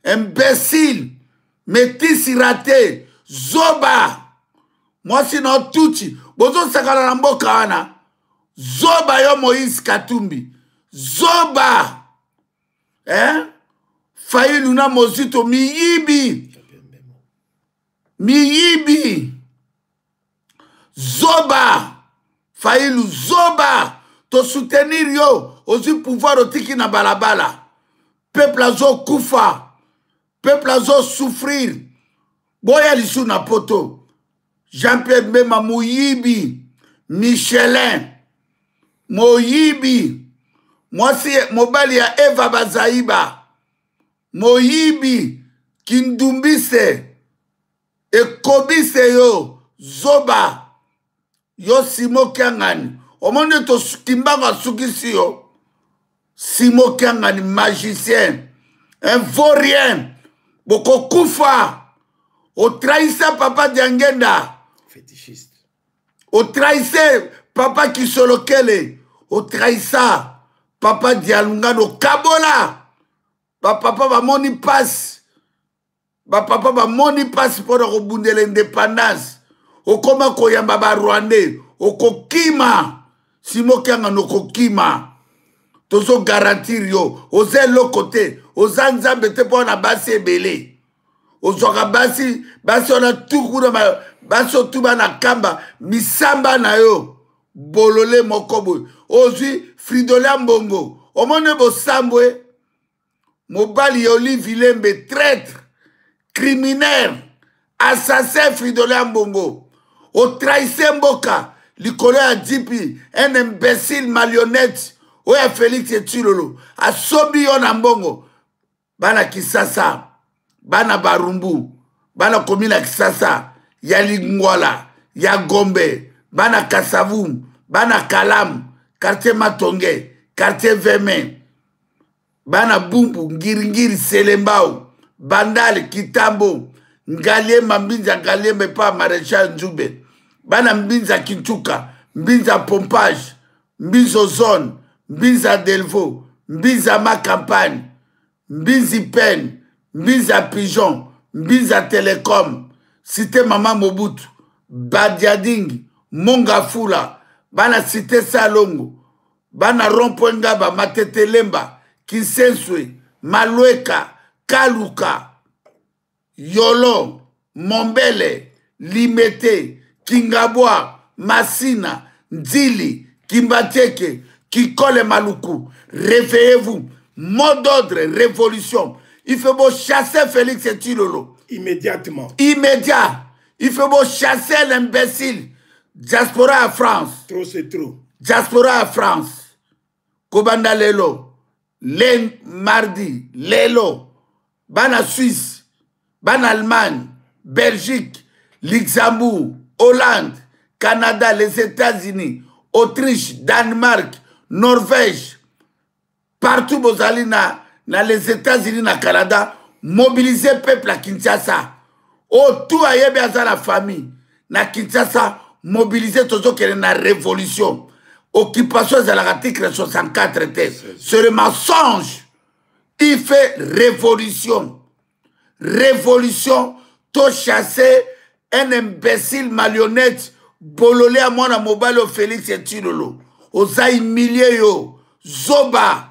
imbécile, métis raté, Zoba, moi sinon Touti, bozo sakala na mboka wana, Zoba yo Moïse Katumbi, Zoba, Fayi Luna Mozito Miyibi miyibi zoba Fayulu zoba to soutenir yo aussi pouvoir otiki na balabala peuple azo kufa peuple azo souffrir boya lisu na poto Jean-Pierre Bemba moyibi Michelin moyibi mwasi mobali ya Eva Bazaiba moyibi kindumbise ekobise yo zoba yo Simo Kiangani omonde to kimbango sukisi yo Simo Kiangani magicien un vaurien boko kufa o trahissa papa Diangenda fétichiste o trahissé papa Kisolokele o trahissa papa Dialungano Kabola ba papa ba moni passe ba papa ba moni passe pour rebondir l'indépendance o koma koyamba ba Rwandais o kokima Simo Kiangani kokima tozo garantir yo o zelo côté o zanzambe te pour na basi ebele o zoka basi ona tukuna basi tuba na kamba misamba na yo bolole mokobo ozwi Fridola Mbongo omone bo sambwe mobali Olive Lembe traître criminel assassin Fridola Mbongo o trahissé mboka likolo ya Dipi un imbécile marionnette oya Félix Etulolo asobi yo na mbongo bana Kisasa bana Barumbu bana komina Kisasa ya Lingwala ya Gombe bana Kasavu bana Kalam quartier Matonge quartier Veme bana Bumbu Ngiringiri Selembao Bandale Kitambo Ngalie Mbinza Ngalie Mepa Maréchal Nzube bana Mbinza Kintuka Mbinza Pompage Mbinzo Zone Mbinza Delvaux Mbinza Ma Campagne Mbinzi Pen Mbinza Pigeon Mbinza Telecom Cité Mama Mobutu Badiading Mongafula bana Cité Salongo bana Rompongaba Matete Lemba Kisenswe Malweka Kaluka Yolo Mombele Limete Kingabwa Masina Nzili Kimbateke Kikole Maluku réveillez-vous mot d'ordre révolution il faut beau chasser Félix Etulolo immédiatement immédiat il faut beau chasser l'imbécile diaspora à France trop c'est trop diaspora à France Kobanda Lelo mardi Lelo bana Suisse bana Allemagne Belgique Luxembourg Hollande Canada les États-Unis Autriche Danemark Norvège partout bozali na les États-Unis na Canada mobiliser peuple à Kinshasa tout ayebi aza la famille na Kinshasa mobiliser tozo kele na révolution occupation de l'article 64 c'est le mensonge il fait révolution to chasser un imbécile marionnette bololé à mwana mobile au Félix Etulolo oza humilié yo zoba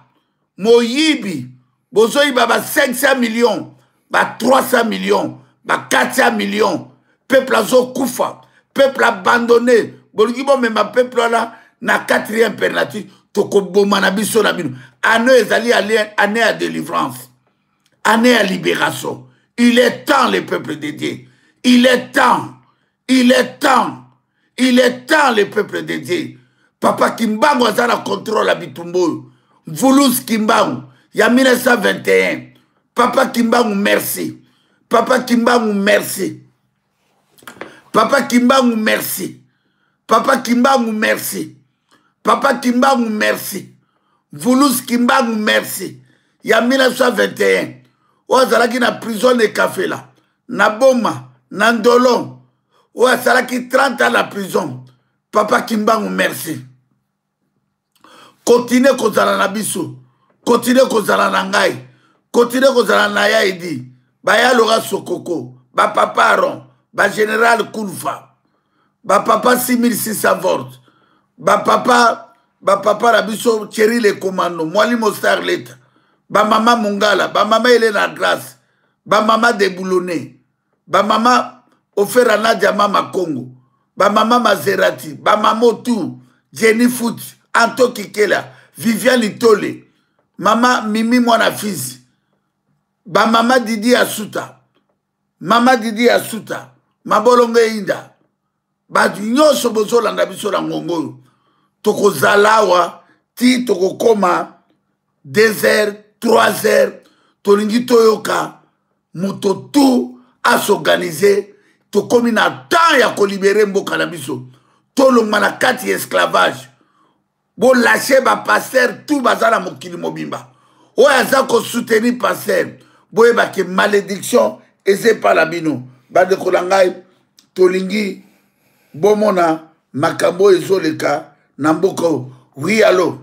moyibi bozoyiba ba 500 millions ba 300 millions ba 400 millions peuple azo kufa peuple abandonné bolingi bo mema peuple là na 4e penalty tokoboma na biso na bino année ezali année à délivrance année à libération il est temps les peuples dédiés il est temps les peuples dédiés papa Kimbangu aza na contrôle à Bitumbo Voulous Kimbangu ya 1921 papa Kimbangu merci papa Kimbangu merci papa Kimbangu merci papa Kimbangu merci papa Kimbangu merci Voulous Kimbangu merci ya 1921 ozalaki na prison de café là na boma na ndolon ozalaki 30 ans la prison papa Kimbangu merci continue kozala na biso continue kozala na ngai continue kozala na Yaidi bayaloga Sokoko ba papa Aron ba général Kulfa ba papa 6600 volts ba papa la biso Thierry le commando Mwalimo Starlet ba mama Mungala ba mama Elena Grace ba mama de Boulonné ba mama ofera Nadia Mama Congo, ba Mama Maserati, ba Mamotu, Jenny Foot, Anto Kikela, Viviane Itole, Mama Mimi Mwana Fizi, ba Mama Didi Asuta, Mama Didi Asuta, Mabolonge Inda, ba nyonso bozolanda biso na ngongo toko zalawa ti toko koma 2 heures 3 heures tolingi toyoka moto tout à s'organiser tokomi na temps ya kolibere mboka na biso tolongwa na kati esclavage bo lâcher ba pasteur tout bazala mokili mobimba oyo aza ko soutenir pasteur boyeba ke malédiction eze pa la bino bandeko na ngai tolingi bomona makambo ezoleka na mboka oui allo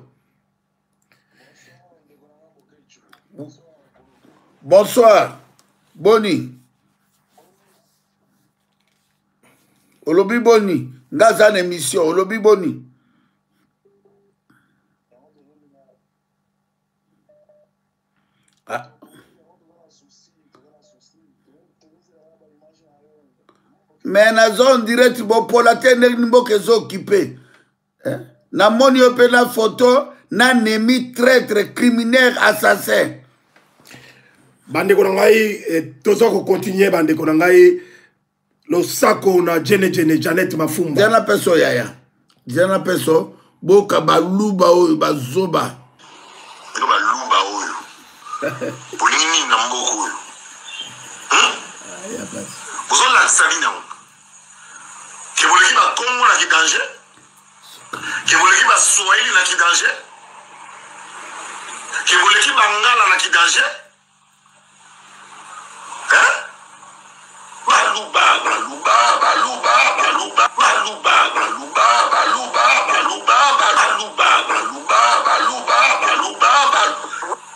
bonsoir boni olobi boni ngaza na émission olobi boni ah. Mais na zone direct bo pola tene mboka ezo occupé na moni yo pe na photo na nemi traître criminel assassin bandeko na ngai toza ko continuer bandeko na ngai lo sako na jene Janet Mafumba jana peso yaya jana peso boka baluba oyo bazoba ino baluba oyo polini na mboko oyo bozola salina que vous l'équipe à Congo là qui danger, que vous l'équipe à Swahili là qui danger, que vous l'équipe à Ngala là qui danger, hein? Baluba, baluba, baluba, baluba, baluba, baluba, baluba, baluba, baluba, baluba, baluba, baluba,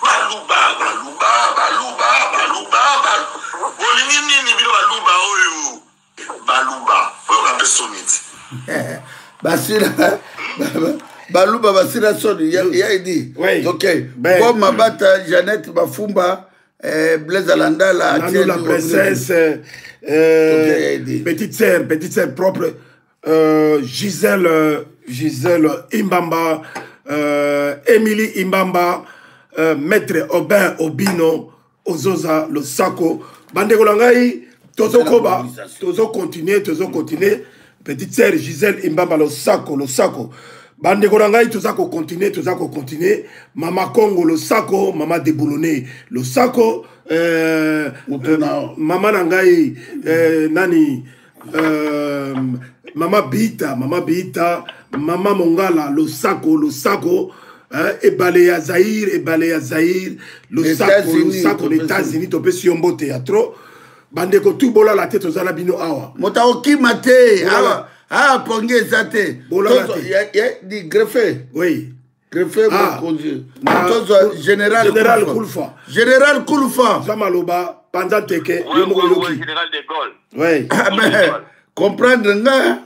baluba, baluba, baluba, baluba, bolini nini bilo baluba oyo, baluba. Basira Baluba Basira Soni ya dit ok bon Mabata Janet Mafumba Blaise Alanda la princesse petite sœur propre Gisèle Imbamba Émilie Imbamba maître Aubin Obino Ozoza le Sako bandeko langai tozo koba tozo continuer petite sœur Gisèle Imbamba le Sako bandeko nangai toza ko continuer mama Congo le Sako mama Deboulonné le Sako mama nangai nani mama Bita mama Mongala le Sako ebale ya Zaïre le Sako les États-Unis to pe siombo théâtre bandeko tout bola la tête aux alabino awa motaoki mate awa ponge zate ya di greffe oui greffe motozo général Koulfa Jamaloba pendant teke oui général de Gaulle oui comprendre nga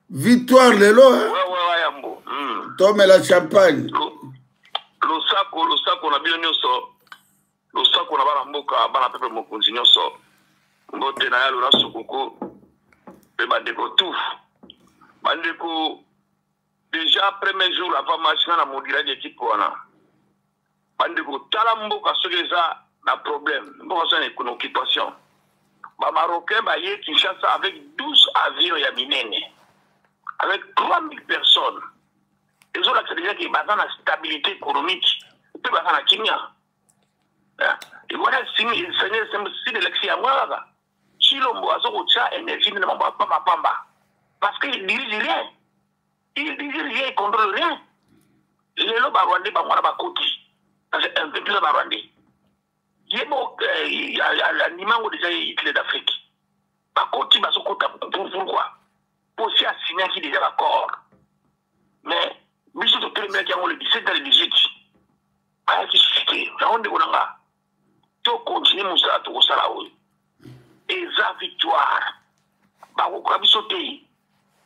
victoire lelo yambo tome la champagne lo sako na bino nyonso le sako na bana mboka bana pepe mokonzi nyonso mbote na yalo na sukuku pe bandeko tout bandeko déjà premier jour avant match na modira d'équipe wana bandeko tala mboka soki eza na problème mboka ça une occupation ba marocain ba ye Kinshasa avec 12 avions ya minene avec 3000 personnes ils ont l'accepté qu'il y a une stabilité économique pe ba na kimia. Et voilà, si de l'extérieur, si l'on voit ça, énergie ne m'a pas pamba. Parce qu'il dirige rien. Il dirige rien, il contrôle rien. Les lots barwandais, bah, moi, côté. C'est un peu plus barwandais. Il y a l'animal déjà Hitler d'Afrique. Par côté, bah, son côté, pourquoi? Pour s'y assigner qui déjà d'accord. Mais, monsieur le premier qui a le 17 dans le 18, à qui suffit, on dit, to continue musala to kosala oyo eza victoire bakokoka biso te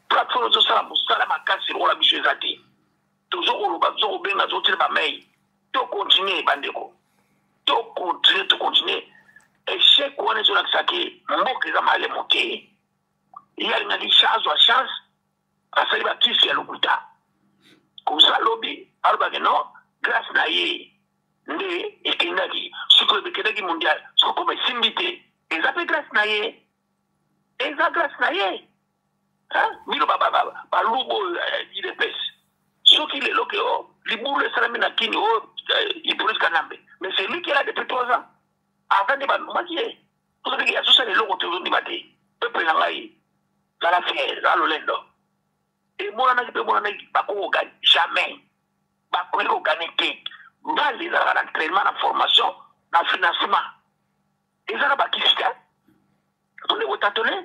plateforme ezosala mosala makasi lokola biso eza te tozokoloba tozokobenga tozotela bamei to continue bandeko to continue échec wana ezolakisa ke mboka eza male moke ye alingaki chance wa chance asali bakisi ya lokuta kosa lobi alobaki non grâce na ye nde ekendaki soki ekendaki mondial soki koma esimbi te eza mpe grâce na ye eza grâce na ye bino balubo idps soki lelo ke libulu esalami na kini ipolisi kanambe mais c'est lui qui est là depuis 3 ans avant nde balumaki ye soki azosala eloko te ozondima te peuple na ngai zala fier zala lolendo emonanaki mpe emonanaki bakokogani jamais bakoki kogani te mbali ezalaka na entraînement na formation na financement ezaka bakisi te tone botatone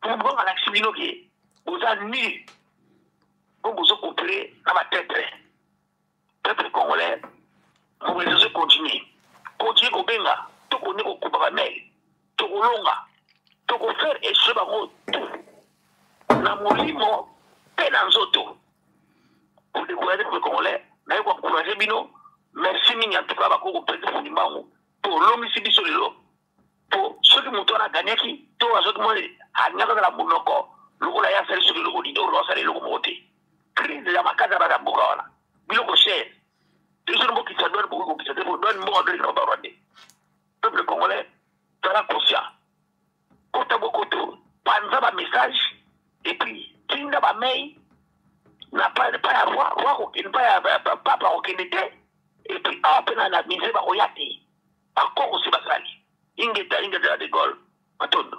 pobonga lakisi bino ke boza nul po bozocoopere na batetre peuple congolais mobilisation continue kobenga tokoni kokuba bamail tokolonga tokofaire échec bango na molimo mpe na nzoto pour décourager peuple congolais naye koencourage bino merci mingi en tout cas bakoko pete fundi mbangu po olongisi biso lelo po soki moto wana aganiaki to azoki mo alingaka kala monoko lokola ye asali soki eloko didi olo asala eloko moko te crise ya makasi ya bana mboka wana biloko cher biso no bokisa douane bokoki kokisa te po douane mboka adoleki na barwa te peuple congolais zala conscient kota bokoto panza bamessage et puis tinda bamail na pas ya roi kokende papa kokende te et puis awa mpe na mise bakoya te bakoko si basali ingeta de Gaulle matondo.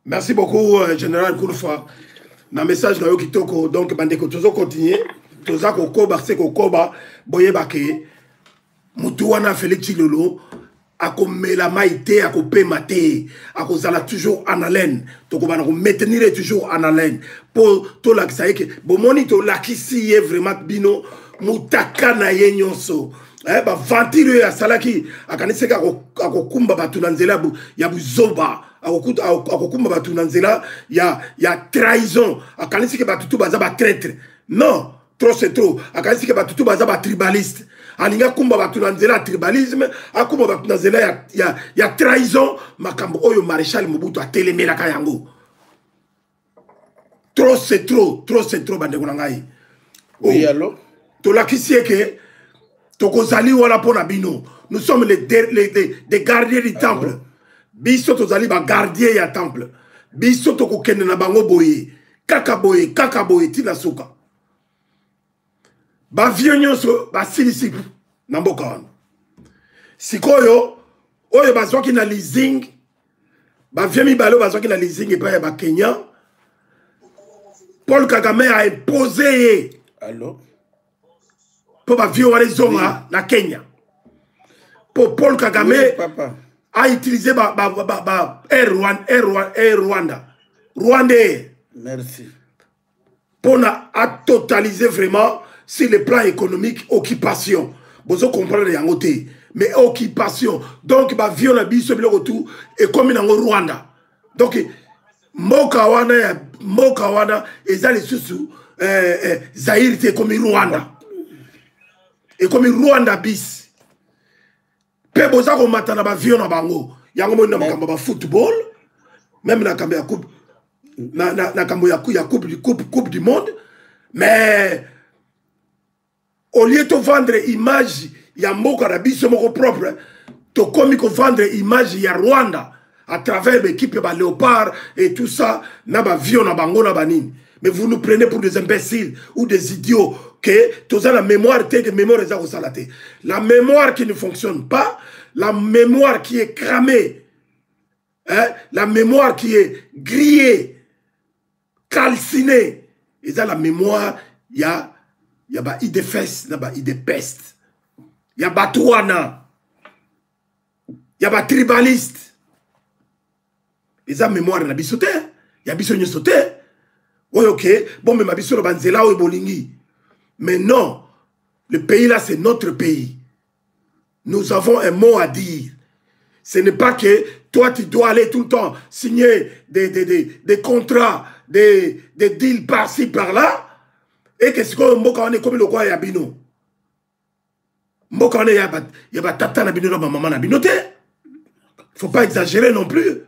Merci beaucoup général Koulfa na message na yo kitoko donc bandeko tozo continuer toza kokoba se kokoba boyeba ke mutu wana Félix Tshilolo akomela maite akopema te akozala toujours en haleine tokobana ko maintenir toujours en haleine pour to lakisa yeke bomoni to lakisi ye vraiment bino mutaka na ye nyonso ba ventilo ya salaki akaniseka akokumba batu na nzela ya buzoba akokumba batu na nzela ya trahison akaniseka batu tu baza ba traître non trop c'est trop akaniseka batu tu baza ba tribaliste alinga kumba batu na nzela tribalisme akumba batu na nzela ya trahison makambo oyo maréchal Mobutu atelemelaka yango trop c'est trop bandeko na ngai oui alors to lakisi ke tokozali wala pona bino nous sommes les gardiens du temple biso tozali ba gardiens ya temple biso tokokende na bango boye kaka boye tina suka ba vieux nyonso ba silisi na mboka wana sikoyo oyo bazwaki na leasing ba vieux mibalo bazwaki na leasing epai ya ba Kenya Paul Kagame a imposé alors pour ba vieux wana zonga na Kenya pour Paul Kagame a utilisé Air Rwanda Rwandais merci pour a totalisé vraiment sur le plan économique occupation bozo comprendre yango te mais occupation donc ba vieux na biso biloko tout et comme na Rwanda donc mboka wana ezali susu Zaire te comme Rwanda et comme Rwanda bis pe boza ko matana ba vieux na bango yango mo na makamba ba football même na kamba ya coupe na kambo ya coupe du monde mais au lieu de vendre image ya mboka na biso moko propre to komi ko vendre image ya Rwanda à travers l'équipe ba Léopard et tout ça na ba vieux na bango na banini mais vous nous prenez pour des imbéciles ou des idiots que tous la mémoire que mémoire est au salaté la mémoire qui ne fonctionne pas la mémoire qui est cramée hein? La mémoire qui est grillée calcinée et ça la mémoire il y a ba idée fesse na ba idée peste il y a batouana il y a ba tribaliste et ça mémoire na bisoté il y a biso nyosoté oui ok bon mais ma biso ba nzela o bolingi mais non le pays là c'est notre pays nous avons un mot à dire ce n'est pas que toi tu dois aller tout le temps signer des contrats des deals par-ci par-là et que ce qu'on mboka on est comme le quoi ya bino mboka on est ya ba tata na bino na maman na bino te faut pas exagérer non plus.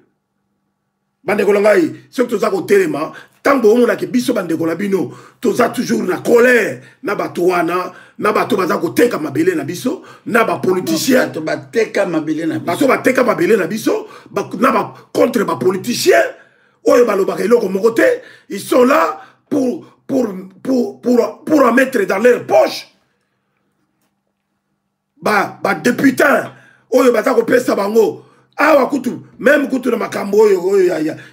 Bandeko langai, ce que tu as au téléma, tant que on a que biso bandeko labino, tu as toujours la colère, na batouana, na bato bazako teka mabele na biso, na ba politicien, bato bateka mabele na biso, bato bateka mabele na biso, na ba contre ba politicien, oyo balobaka eloko moko te, ils sont là pour en mettre dans leur poche. Ba députant, oyo bazako pesa bango. Awa kutu, même kutu na makambo oyo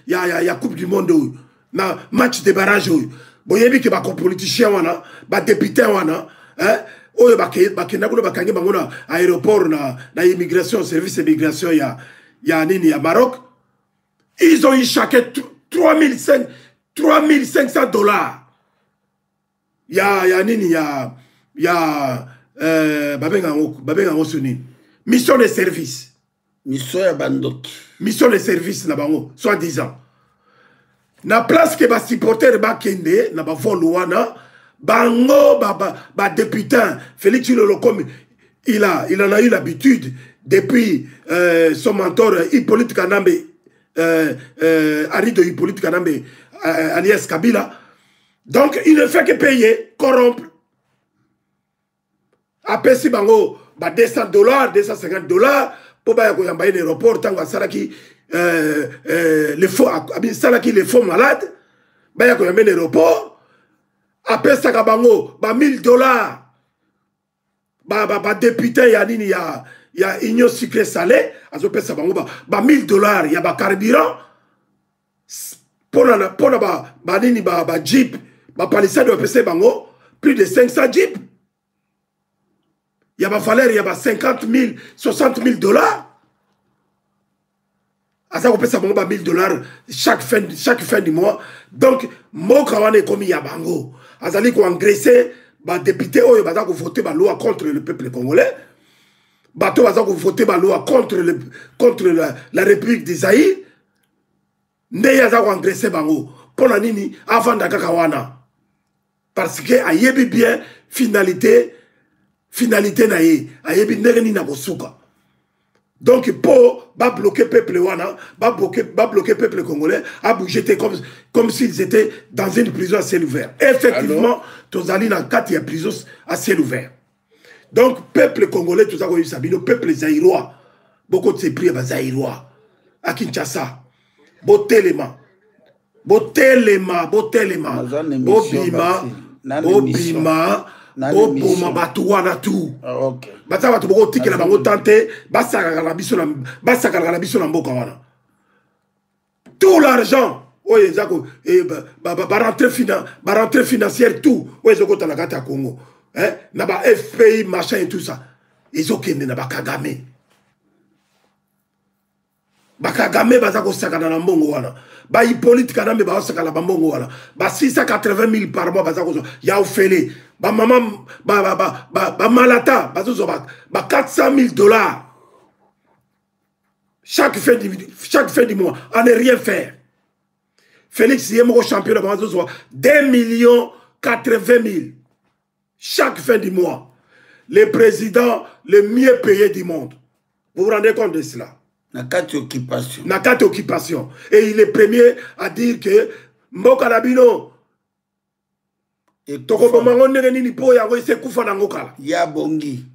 ya coupe du monde oyo, na match de barrage oyo. Boyebi ke ba politicien wana, ba député wana, oyo bakenda kuno bakangi bango na aéroport na immigration, service immigration ya nini ya Maroc. Ils ont eu chacun 3500 $. Ya nini ya babenga ngosuni. Mission de service. Mission ya bandoki. Mission de service na bango, soi-disant. Na place que ba supporter ba kende na ba volo wana, bango ba députant Félix Tshisekedi, il en a eu l'habitude depuis son mentor Hippolyte Kanambe, Arido Hippolyte Kanambe, alias Kabila. Donc il ne fait que payer, corrompre. Après si bango ba $200, $250 pour ba koyamba l'aéroport tango salaki les faux salaki les faux malades ba koyamba l'aéroport. Après ça bango ba $1000 ba député ya nini ya union sucré salé azo pesa bango ba $1000 ya ba carburant pour ba nini ba jeep ba palissade de pesa bango plus de 500 jeep. Il y a ma valeur, il y a 50 000, 60 000 $. À ça, on peut savoir $1000 chaque fin du mois. Donc, moi, quand on est comme il y a bango, à ça, on engraissé, bah, député, oh, bah, on voté la loi contre le peuple congolais. Bah, on voté la loi contre la République d'Isaïe. Né, on a engraissé bango. Pour la nini, avant d'Akakawana. Parce que, à yebi bien, finalité naïe, ayebi nereni na bosuka. Donc pour bloquer peuple wana, bloquer peuple congolais, a bougé comme s'ils étaient dans une prison à ciel ouvert. Effectivement, tozali na kati ya prison à ciel ouvert. Donc peuple congolais tout ça ko sabino peuple zaïrois. Beaucoup de ces prix ba zaïrois à Kinshasa. Botelema. Bobima. Boma batuwana tout. OK. Bata batu boko tikela bango tante, basaka la biso na mboka wana. Tout l'argent, oye zako ba rentrée financière tout, oye zoko ta na kata Congo. Na ba FPI machin et tout ça. Ils ont kende na ba Kagame. Ba Kagame bazako saka na mbongo wana. Ba Hippolyte Kanambe ba saka la mbongo wana. Ba 680 000 par mois bazako ya ofele. Ba maman ba malata bazozo ba 400 000 $. Chaque fin du mois, on ne rien faire. Félix Yemoko champion de bazozo 2 080 000 chaque fin du mois. Le président le mieux payé du monde. Vous vous rendez compte de cela? Nakati occupation. Nakati occupation. Et il est premier à dire que Mboka Nabino ya bongi.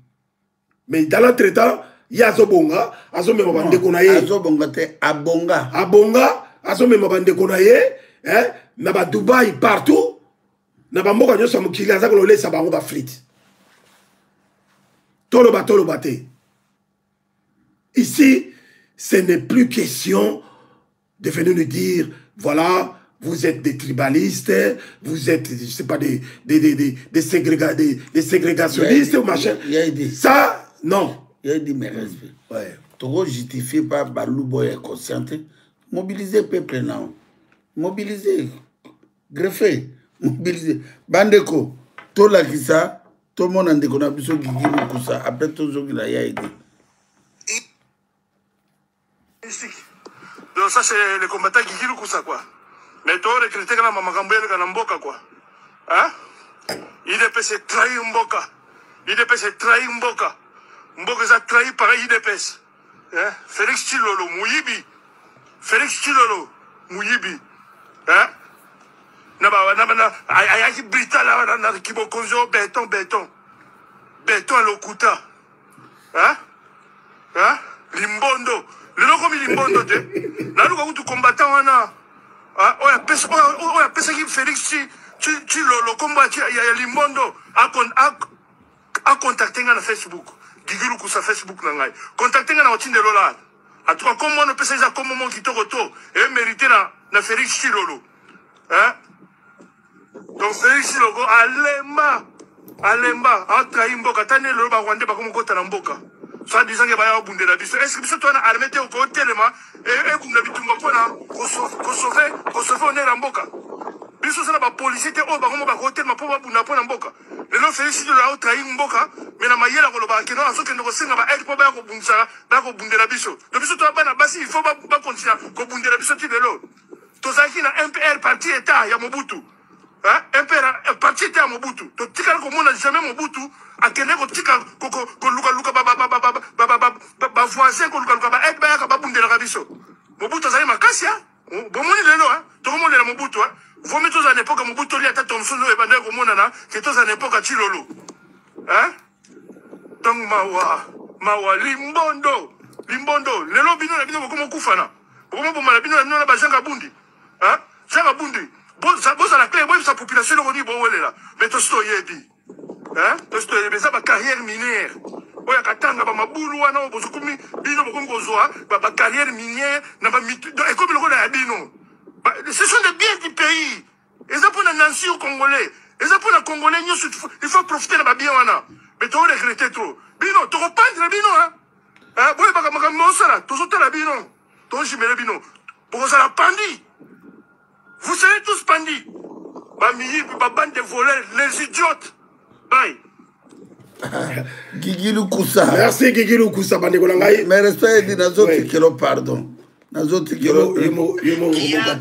Mais dans l'entretemps, il y a Zobonga, Azomema Bandekonaye. Azobonga te abonga. Abonga, Azomema Bandekonaye, Naba Dubaï partout. Naba Mboka Nyosa Mukili, Azakolole Sabango ba frit. Tolo bate. Ici, ce n'est plus question de venir nous dire, voilà, vous êtes des tribalistes, vous êtes, je sais pas, des ségrégationnistes ou machin. Ça, non. Il y a dit mes respects. Ouais. Trop justifié par Baloubo et conscienté. Mobiliser peuple, non. Mobiliser. Greffer. Mobiliser. Bandeko. Tout là qui ça, tout le monde a dit qu'on a besoin de Guigui ça. Après tout ce qu'il a aidé. Donc ça c'est le combattant Guigui Lukusa quoi. Mais toi, les critiques na makambo na mboka quoi. Hein? IDPS trahi mboka. IDPS trahi mboka. Mboka ça trahi par IDPS. Félix Chilolo Mouyibi. Félix Chilolo Mouyibi. Ayaki Brita na Kibokonzo béton. Béton à l'Okuta. Limbondo. Le logo mi Limbondo te. Na luka kutu combattant wana. Oya pesa ki Félix Chilolo combat ya Limbondo a contacté na Facebook. Gigilu kusa Facebook na ngai. Contacté na otinde lola. En tout cas, comme on peut saisir comme mon qui te retourne et mériter na Félix Chilolo. Donc Félix Chilolo Alemba a trahi mboka tane le ba rwandais ba comme kota na mboka. Ça disant que ba bunde la biso. Est-ce que biso toi na armée te au côté lema et kumna bitumba pona ko sauver on est na mboka. Biso ça na ba policier te o ba comme ba côté ma po ba bunda pona mboka. Le nom Félix Chilolo a trahi mboka mais na mayela ko loba ke no aso ke ndoko singa ba aide po ba ko bunsa ba ko bunde la biso. Donc biso toi ba na basi il faut ba continuer ko bunde la biso ti de lo. To zaki na MPR parti état ya Mobutu. MPR parti état ya Mobutu. To tika ko mona jamais Mobutu akende ko tika ko luka ba voisin ko luka ba aide ba ka ba bunde la biso. Mobutu zali makasi ha. Bomoni lelo ha. To komona la Mobutu ha. Vous mettez à l'époque Mobutu li ata Thomson et bande ko mona na que to à l'époque Chilolo. Donc mawa Limbondo lelo bino na bino ko kufana. Comment pour malabino na ba janga bundi. Janga bundi. Bon ça la clé bon sa population le roni bon là. Mais to sto yedi. To sto yedi ça ba carrière minière. Oya katanga ba mabulu wana obozukumi bino bokongo zoa ba carrière minière na ba et comme le rôle ya bino. Ce sont des biens du pays. Et ça pour la nation congolais. Et ça pour la congolais il faut profiter de la bien wana. Mais tu regretter trop. Bino to reprendre bino boy ba ka mosala to sota la bino. To jimele bino. Pour ça la pandi. Vous serez tous bandits. Bande de voleurs, les idiotes. Bye. Gigilu Koussa. Merci Gigilu Koussa, Bandeko Langaï. Mais respect dit Nazoti Kilo, pardon. Nazoti Kilo. Il y a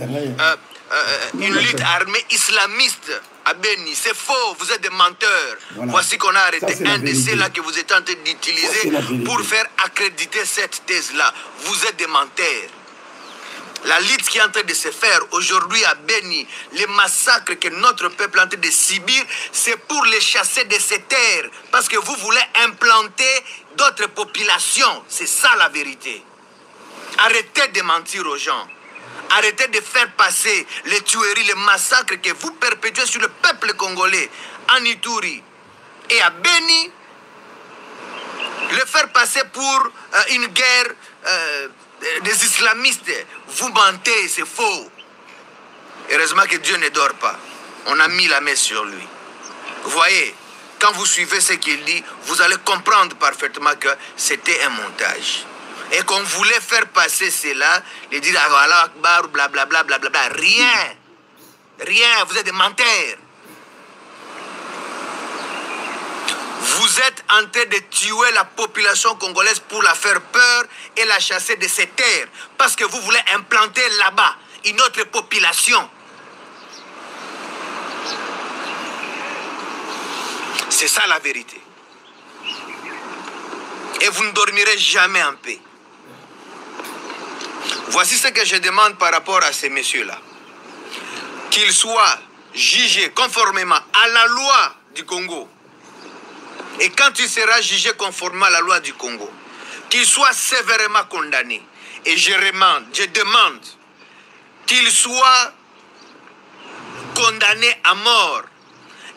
une lutte armée islamiste à Beni. C'est faux, vous êtes des menteurs. Voilà. Voici qu'on a arrêté un de ceux-là que vous êtes en train d'utiliser pour faire accréditer cette thèse-là. Vous êtes des menteurs. La lutte qui est en train de se faire aujourd'hui à Beni, les massacres que notre peuple est en train de subir, c'est pour les chasser de ces terres. Parce que vous voulez implanter d'autres populations. C'est ça la vérité. Arrêtez de mentir aux gens. Arrêtez de faire passer les tueries, les massacres que vous perpétuez sur le peuple congolais en Ituri et à Beni. Le faire passer pour une guerre des islamistes. Vous mentez, c'est faux. Heureusement que Dieu ne dort pas. On a mis la main sur lui. Vous voyez, quand vous suivez ce qu'il dit, vous allez comprendre parfaitement que c'était un montage. Et qu'on voulait faire passer cela, et dire Allah Akbar, blablabla, blablabla. Rien. Rien, vous êtes des menteurs. Vous êtes en train de tuer la population congolaise pour la faire peur et la chasser de ses terres. Parce que vous voulez implanter là-bas une autre population. C'est ça la vérité. Et vous ne dormirez jamais en paix. Voici ce que je demande par rapport à ces messieurs-là. Qu'ils soient jugés conformément à la loi du Congo. Et quand il sera jugé conformément à la loi du Congo, qu'il soit sévèrement condamné. Et je demande qu'il soit condamné à mort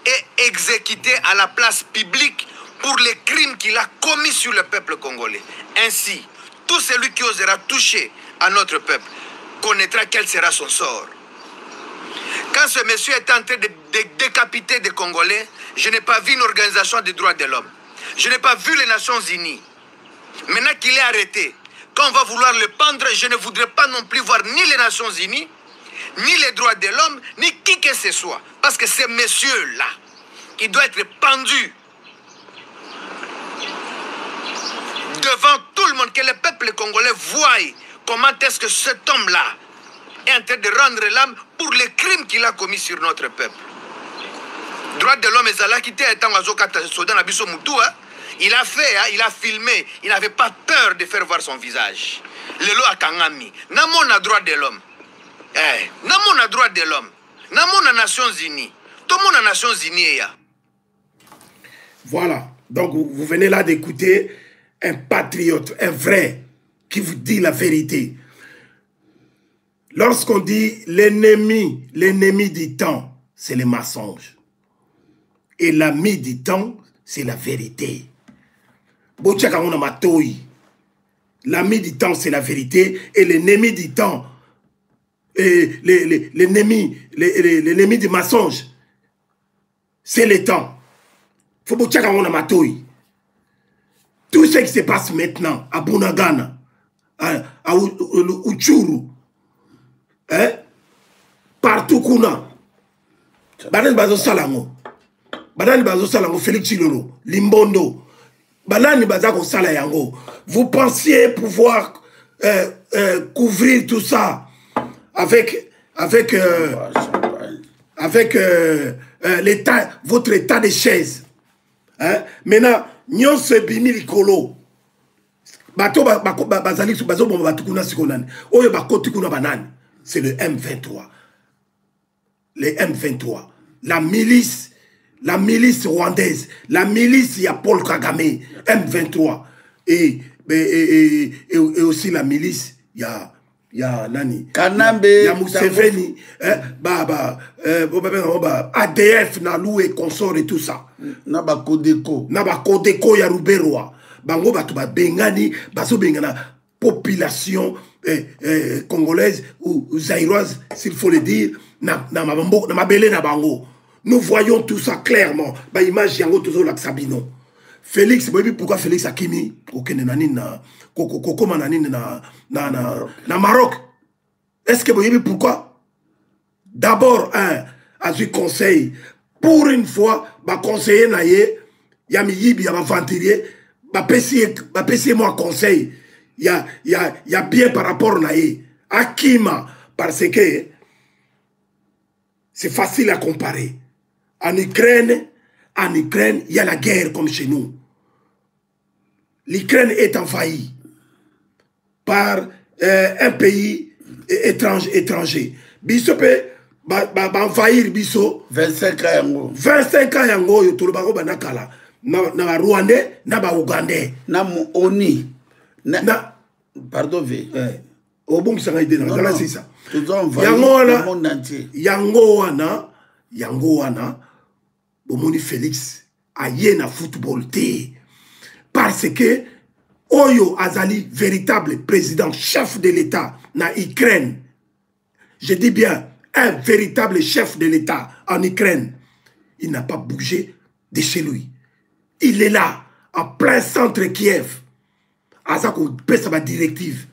et exécuté à la place publique pour les crimes qu'il a commis sur le peuple congolais. Ainsi, tout celui qui osera toucher à notre peuple connaîtra quel sera son sort. Quand ce monsieur est en train de décapiter des Congolais, je n'ai pas vu une organisation des droits de l'homme. Je n'ai pas vu les Nations Unies. Maintenant qu'il est arrêté, quand on va vouloir le pendre, je ne voudrais pas non plus voir ni les Nations Unies, ni les droits de l'homme, ni qui que ce soit. Parce que ces messieurs-là, ils doivent être pendus devant tout le monde, que le peuple congolais voie comment est-ce que cet homme-là est en train de rendre l'âme pour les crimes qu'il a commis sur notre peuple. Droit de l'homme et Zala qui était un soda na biso mutu, Il a fait, hein, il a filmé. Il n'avait pas peur de faire voir son visage. Lelo akangami. Namon a droit de l'homme. Namon a droit de l'homme. Namon a Nations Unies. Tout le monde a Nations Unies. Voilà. Donc vous venez là d'écouter un patriote, un vrai, qui vous dit la vérité. Lorsqu'on dit l'ennemi du temps, c'est le mensonge. Et l'ami du temps, c'est la vérité. L'ami du temps, c'est la vérité. Et l'ennemi du temps, l'ennemi du mensonge, c'est le temps. Tout ce qui se passe maintenant à Bunagana, à Uchuru, partout kuna, Banani Bazo Salango, Félix Chilolo, Limbondo, Banani Bazako Salayango. Vous pensiez pouvoir couvrir tout ça avec l'état, votre état de chaise. Maintenant, nyon se bimi likolo. Bato bazali su bazo bomba batukuna sikonani. Oyo bakoti kuna banani. C'est le M23. Le M23. La milice rwandaise. La milice ya Paul Kagame. M23. Et aussi la milice ya nani. Kanambe. Ya Museveni. ADF, Nalou et consort et tout ça. Naba Kodeko ya Ruberwa. Bango batu ba bengani, baso bengana population congolaise ou zaïroise, s'il faut le dire, na mabele na bango. Nous voyons tout ça clairement. Ba image yango toujours la Sabino. Félix, pourquoi Félix Akimi okene nanine na kokoma nanine na Maroc? Est-ce que vous voyez pourquoi? D'abord, à ce conseil, pour une fois, ba conseiller naye, ya mi yibi ya ventilier, ba pesier moi conseil, ya bien par rapport naye. Akima, parce que c'est facile à comparer. En Ukraine, il y a la guerre comme chez nous. L'Ukraine est envahie par un pays étranger. Biso peut envahir biso 25 ans. 25 ans yango yo tolobako banakala na Rwandais na ba Ougandais Na oni. Pardon ve. Obong sanga ide na c'est ça. Yango wana bomoni Félix aye na football té parce que Oyo Azali véritable président chef de l'État na Ukraine. Je dis bien un véritable chef de l'État en Ukraine. Il n'a pas bougé de chez lui. Il est là, en plein centre Kiev. Azako pèse sa directive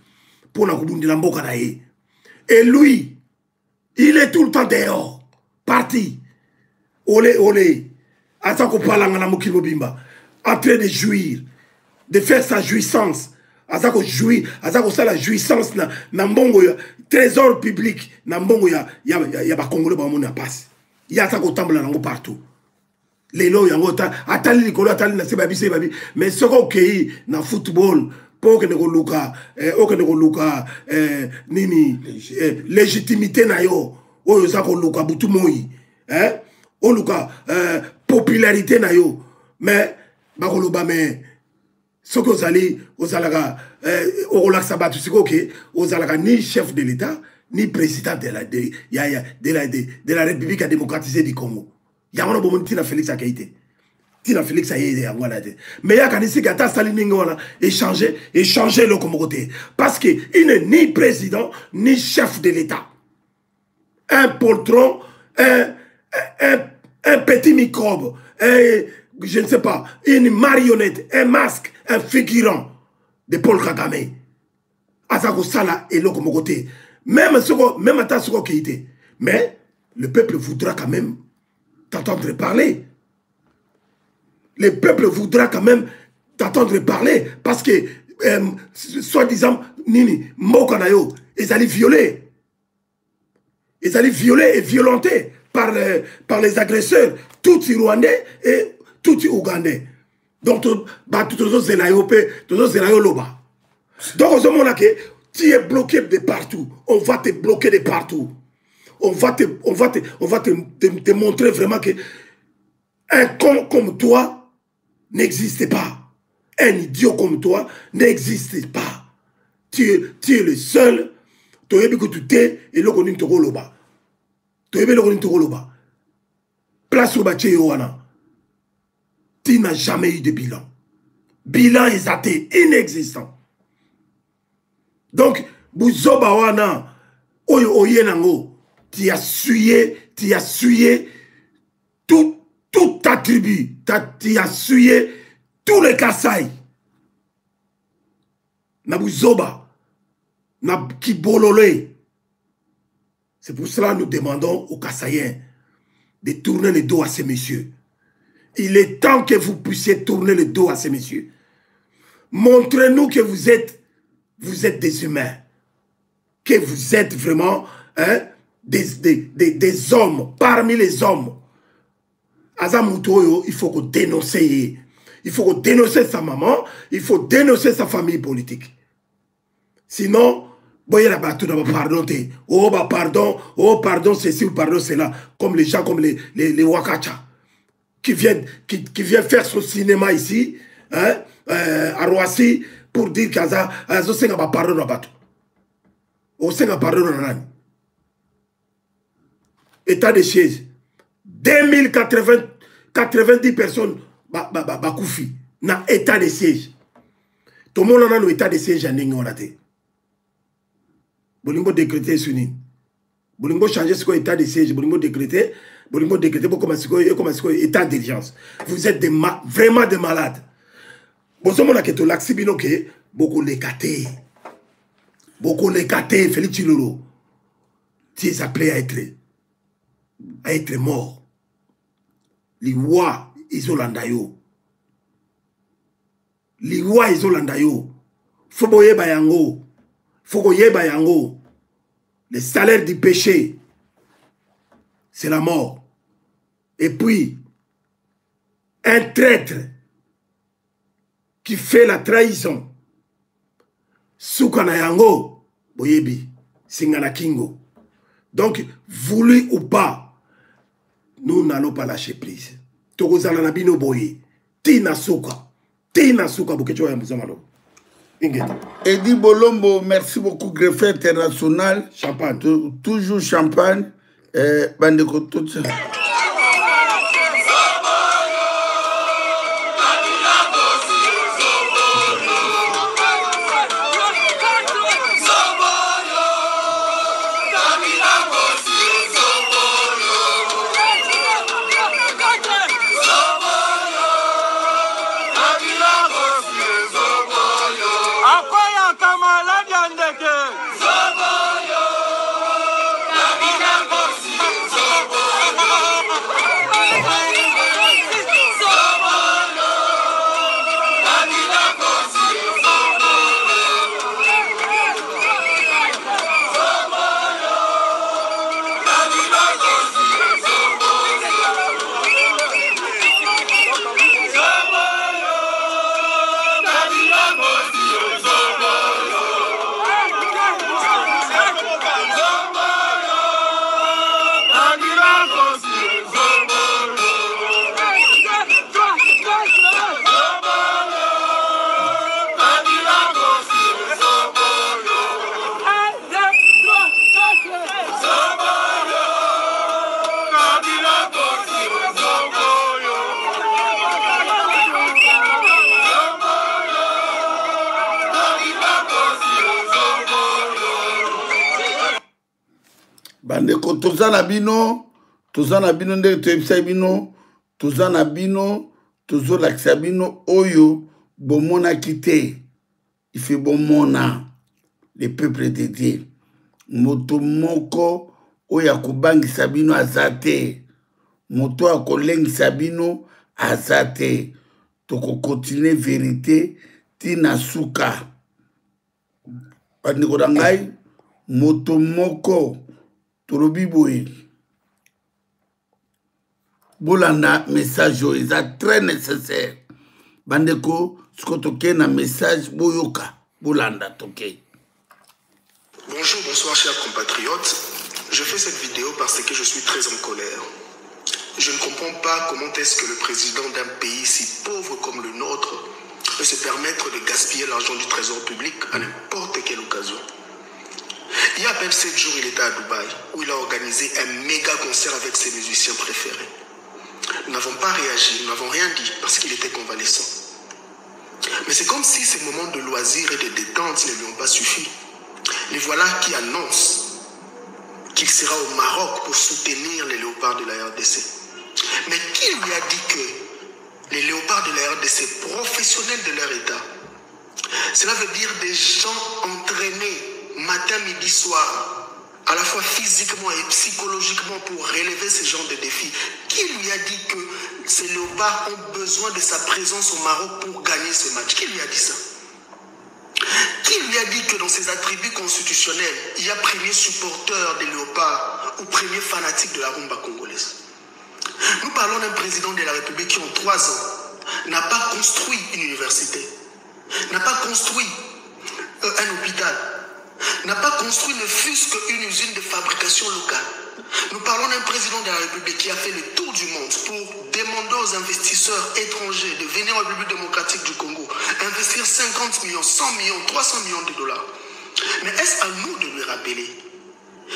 pour la Kubundi Lamboka nae. Et lui, il est tout le temps dehors, parti. Olé, olé. Azako palanga na mokimo bimba. En train de jouir, de faire sa jouissance. Azako jouir, azako sa la jouissance na mbongo ya trésor public na mbongo ya ba Congolais ba mona passe. Ya azako tambula nango partout. Lelo yango atali likolo atali na sebabi mais soko kei na football pour que ne luka nini légitimité na yo oyo zako luka butu moi o luka popularité na yo mais bakoloba mais soko ozalaka olaksa batu sikoke ozalaka ni chef de l'État ni président de la République démocratisée du Congo. Yamano bomoni tina Félix Akaïté. Tina Félix Akaïté yangwana. Mais ya kanisi gata salininga wana échanger le côté parce que il n'est ni président ni chef de l'État. Un poltron, un petit microbe, je ne sais pas, une marionnette, un masque, un figurant de Paul Kagame. Azako sala et le côté. Même à ta soko Keïté. Mais le peuple voudra quand même t'entendre parler. Le peuple voudra quand même t'entendre parler parce que, soi-disant, Nini, Mokanayo, ils allaient violer. Ils allaient violer et violenter par les agresseurs, tout Rwandais et tout Ougandais. Donc, tout c'est la loba. Donc, au moment que tu es bloqué de partout, on va te bloquer de partout. On va te montrer vraiment que un con comme toi n'existe pas. Un idiot comme toi n'existe pas. Tu es le seul. Tu es et le connu loba. Tu es le connu loba. Place au bâti Yohana. Tu n'as jamais eu de bilan. Bilan est athée, inexistant. Donc, Bouzoba wana, oyenango, tu as suyé toute ta tribu, tu as suyé tous les Kasaï. Na Bouzoba, na Kibololé. C'est pour cela que nous demandons aux Kasaïens de tourner le dos à ces messieurs. Il est temps que vous puissiez tourner le dos à ces messieurs. Montrez-nous que vous êtes des humains. Que vous êtes vraiment des hommes parmi les hommes. Azamutoyo, il faut qu'on dénonce. Il faut qu'on dénonce sa maman. Il faut dénoncer sa famille politique. Sinon, pardon, ceci ou pardon, cela. Comme les gens, comme les Wakacha. Qui viennent faire son cinéma ici, à Roissy, pour dire qu'il y a un pardon à battre. On sait un pardon à l'année. État de siège. 2090 personnes bakoufi na état de siège. Tout le monde a un état de siège à Ningonate. Bolingo décréter suni. Bolingo changer ce état de siège. Bolingo décréter pour commencer état d'urgence. Vous êtes vraiment des malades. Bon, ce moment-là, que l'accès binoké, beaucoup l'écarté. Beaucoup l'écarté, Félix Chilolo. Tu es appelé à être mort. Les rois, ils ont l'andayo. Les rois, ils ont l'andayo. Faut boyer bayango. Faut boyer bayango. Le salaire du péché, c'est la mort. Et puis, un traître qui fait la trahison, Soukanayango, Boyebi, Singana Kingo. Donc, voulu ou pas, nous n'allons pas lâcher prise. Togozalanabino Boye, Tina Souka, Bokecho Yamuzamalo. Edi Bolombo, merci beaucoup, greffé international. Champagne. Toujours champagne. Bandeko tout ça. Bandeko tozana bino nde toyebisa bino tozana bino tozolakisa bino oyo bomonaki te ife bomona le peuple de Dieu moto moko oyo akobangisa bino aza te moto akolengisa bino aza te tokokontinue vérité tina suka bandeko na ngai moto moko tolobi boye bolanda message oyo eza très nécessaire bandeko siko toke na message boyoka bolanda toke. Bonjour, bonsoir chers compatriotes. Je fais cette vidéo parce que je suis très en colère. Je ne comprends pas comment est-ce que le président d'un pays si pauvre comme le nôtre peut se permettre de gaspiller l'argent du trésor public à n'importe quelle occasion. Il y a à peine 7 jours, il était à Dubaï, où il a organisé un méga concert avec ses musiciens préférés. Nous n'avons pas réagi, nous n'avons rien dit parce qu'il était convalescent. Mais c'est comme si ces moments de loisirs et de détente ne lui ont pas suffi. Les voilà qui annoncent qu'il sera au Maroc pour soutenir les léopards de la RDC. Mais qui lui a dit que les léopards de la RDC, professionnels de leur état, cela veut dire des gens entraînés matin, midi, soir, à la fois physiquement et psychologiquement pour relever ce genre de défis. Qui lui a dit que ces léopards ont besoin de sa présence au Maroc pour gagner ce match? Qui lui a dit ça? Qui lui a dit que dans ses attributs constitutionnels, il y a premier supporteur des léopards ou premier fanatique de la rumba congolaise? Nous parlons d'un président de la République qui, en 3 ans, n'a pas construit une université, n'a pas construit un hôpital, n'a pas construit ne fût-ce qu'une usine de fabrication locale. Nous parlons d'un président de la République qui a fait le tour du monde pour demander aux investisseurs étrangers de venir en République démocratique du Congo, investir 50 millions, 100 millions, 300 millions de dollars. Mais est-ce à nous de lui rappeler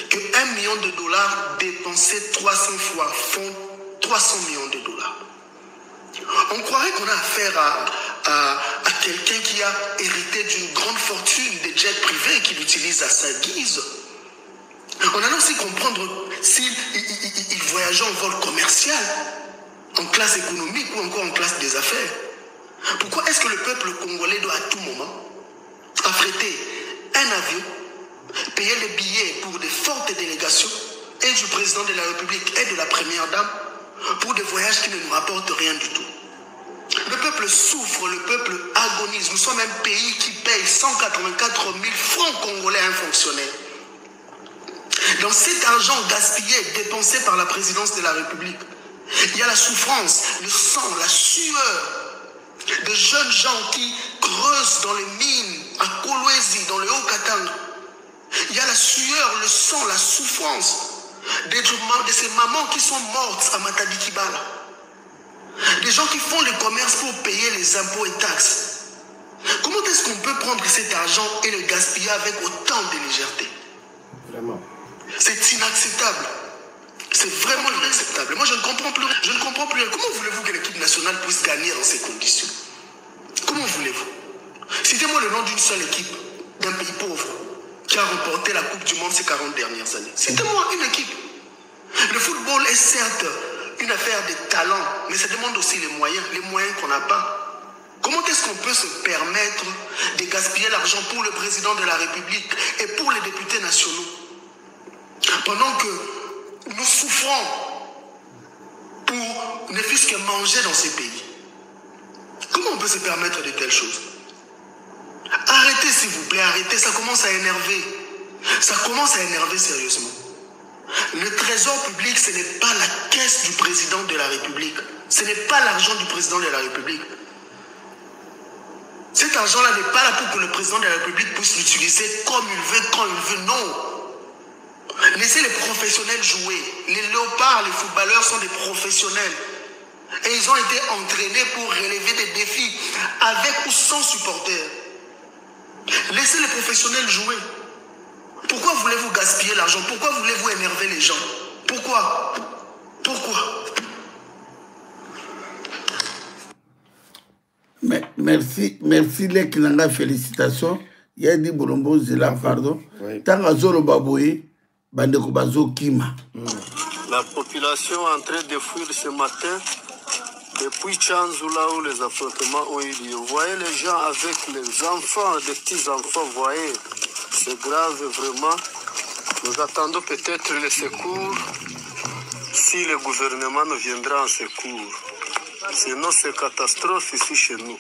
que 1 million de dollars dépensés 300 fois font 300 millions de dollars? On croirait qu'on a affaire à quelqu'un qui a hérité d'une grande fortune, des jets privés qu'il utilise à sa guise. On allait aussi comprendre s'il voyageait en vol commercial, en classe économique ou encore en classe des affaires. Pourquoi est-ce que le peuple congolais doit à tout moment affréter un avion, payer les billets pour de fortes délégations et du président de la République et de la première dame pour des voyages qui ne nous rapportent rien du tout? Le peuple souffre, le peuple agonise. Nous sommes un pays qui paye 184 000 francs congolais à un fonctionnaire. Dans cet argent gaspillé, dépensé par la présidence de la République, il y a la souffrance, le sang, la sueur de jeunes gens qui creusent dans les mines à Kolwezi, dans le Haut-Katanga. Il y a la sueur, le sang, la souffrance de ces mamans qui sont mortes à Matadi-Kibala. Des gens qui font le commerce pour payer les impôts et taxes. Comment est-ce qu'on peut prendre cet argent et le gaspiller avec autant de légèreté? Vraiment. C'est inacceptable. C'est vraiment inacceptable. Moi, je ne comprends plus. Je ne comprends plus. Comment voulez-vous que l'équipe nationale puisse gagner dans ces conditions? Comment voulez-vous? Citez-moi le nom d'une seule équipe d'un pays pauvre qui a remporté la Coupe du Monde ces 40 dernières années. Citez-moi une équipe. Le football est certes une affaire de talent, mais ça demande aussi les moyens qu'on n'a pas. Comment est-ce qu'on peut se permettre de gaspiller l'argent pour le président de la République et pour les députés nationaux pendant que nous souffrons pour ne fût-ce que manger dans ces pays? Comment on peut se permettre de telles choses? Arrêtez s'il vous plaît, arrêtez, ça commence à énerver. Ça commence à énerver sérieusement. Le trésor public, ce n'est pas la caisse du président de la République. Ce n'est pas l'argent du président de la République. Cet argent-là n'est pas là pour que le président de la République puisse l'utiliser comme il veut, quand il veut. Non. Laissez les professionnels jouer. Les léopards, les footballeurs sont des professionnels. Et ils ont été entraînés pour relever des défis avec ou sans supporters. Laissez les professionnels jouer. Pourquoi voulez-vous gaspiller l'argent? Pourquoi voulez-vous énerver les gens? Pourquoi? Merci Lek Nanga, félicitations. Il y a dit Bolombo Zela, pardon. Tanga Zoro Baboye, Bandeko Bazo Kima. La population est en train de fuir ce matin depuis Tchanzou, là où les affrontements ont eu lieu. Vous voyez les gens avec les enfants, des petits-enfants, vous voyez, c'est grave vraiment. Nous attendons peut-être le secours si le gouvernement nous viendra en secours. Sinon, c'est catastrophe ici chez nous.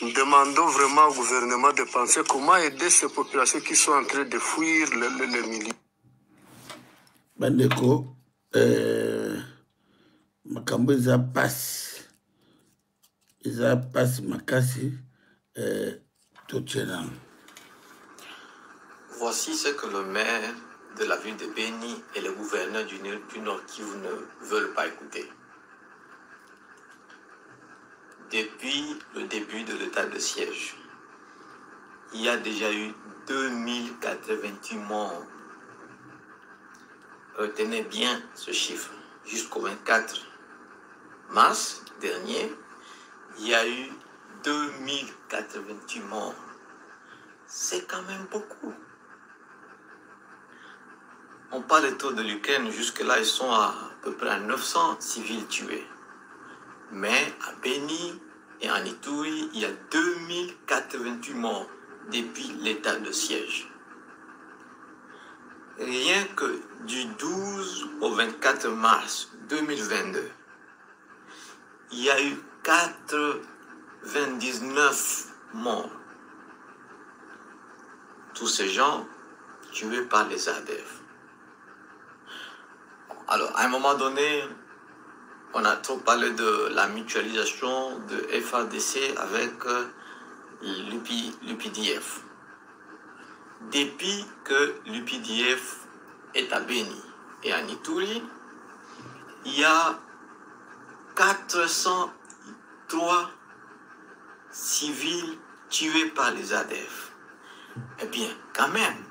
Nous demandons vraiment au gouvernement de penser comment aider ces populations qui sont en train de fuir les milieux. Bandeko, makambo eza passe. eza pasi makasi totiena. Voici ce que le maire de la ville de Beni et le gouverneur du Nord Kivu ne veulent pas écouter. Depuis le début de l'état de siège, il y a déjà eu 2088 morts. Retenez bien ce chiffre. Jusqu'au 24 mars dernier, il y a eu 2088 morts. C'est quand même beaucoup. On parle trop de l'Ukraine, jusque-là, ils sont à peu près à 900 civils tués. Mais à Beni et en Ituri, il y a 2088 morts depuis l'état de siège. Rien que du 12 au 24 mars 2022, il y a eu 99 morts. Tous ces gens tués par les ADF. Alors, à un moment donné, on a trop parlé de la mutualisation de FARDC avec l'UPDF. Depuis que l'UPDF est à Beni et à Ituri, il y a 403 civils tués par les ADF. Eh bien, quand même,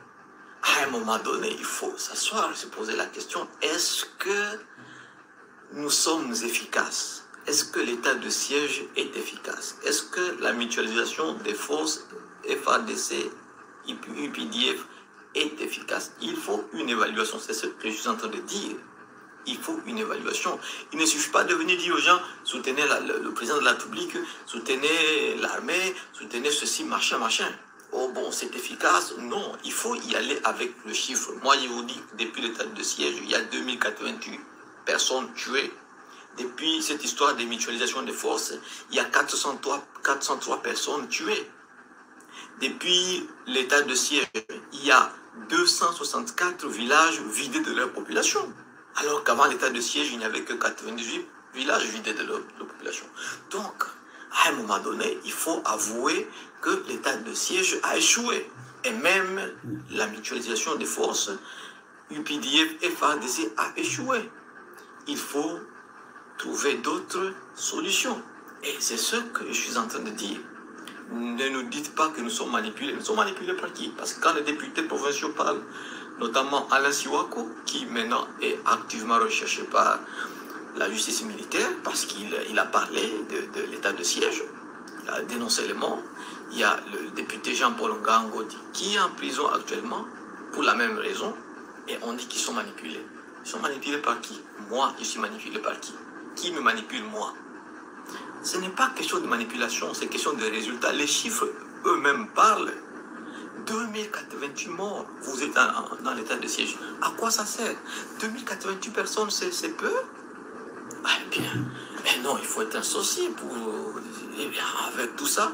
à un moment donné, il faut s'asseoir et se poser la question, est-ce que nous sommes efficaces? Est-ce que l'état de siège est efficace? Est-ce que la mutualisation des forces FARDC, UPDF est efficace? Il faut une évaluation, c'est ce que je suis en train de dire. Il faut une évaluation. Il ne suffit pas de venir dire aux gens, soutenez le président de la République, soutenez l'armée, soutenez ceci, machin, machin. Oh bon, c'est efficace? Non, il faut y aller avec le chiffre. Moi, je vous dis que depuis l'état de siège, il y a 2088 personnes tuées. Depuis cette histoire de mutualisation des forces, il y a 403 personnes tuées. Depuis l'état de siège, il y a 264 villages vidés de leur population. Alors qu'avant l'état de siège, il n'y avait que 98 villages vidés de leur population. Donc, à un moment donné, il faut avouer que l'état de siège a échoué. Et même la mutualisation des forces, UPDF et FARDC a échoué. Il faut trouver d'autres solutions. Et c'est ce que je suis en train de dire. Ne nous dites pas que nous sommes manipulés. Nous sommes manipulés par qui? Parce que quand les députés provinciaux parlent, notamment Alain Siwako, qui maintenant est activement recherché par la justice militaire, parce qu'il a parlé de l'état de siège, il a dénoncé les morts. Il y a le député Jean-Paul Ngangodi qui est en prison actuellement pour la même raison, et on dit qu'ils sont manipulés. Ils sont manipulés par qui? Moi, je suis manipulé par qui? Qui me manipule, moi? Ce n'est pas question de manipulation, c'est question de résultats. Les chiffres eux-mêmes parlent. 2088 morts, vous êtes dans l'état de siège. À quoi ça sert? 2088 personnes, c'est peu? Ah, bien. Mais non, il faut être associé pour... Eh bien, avec tout ça,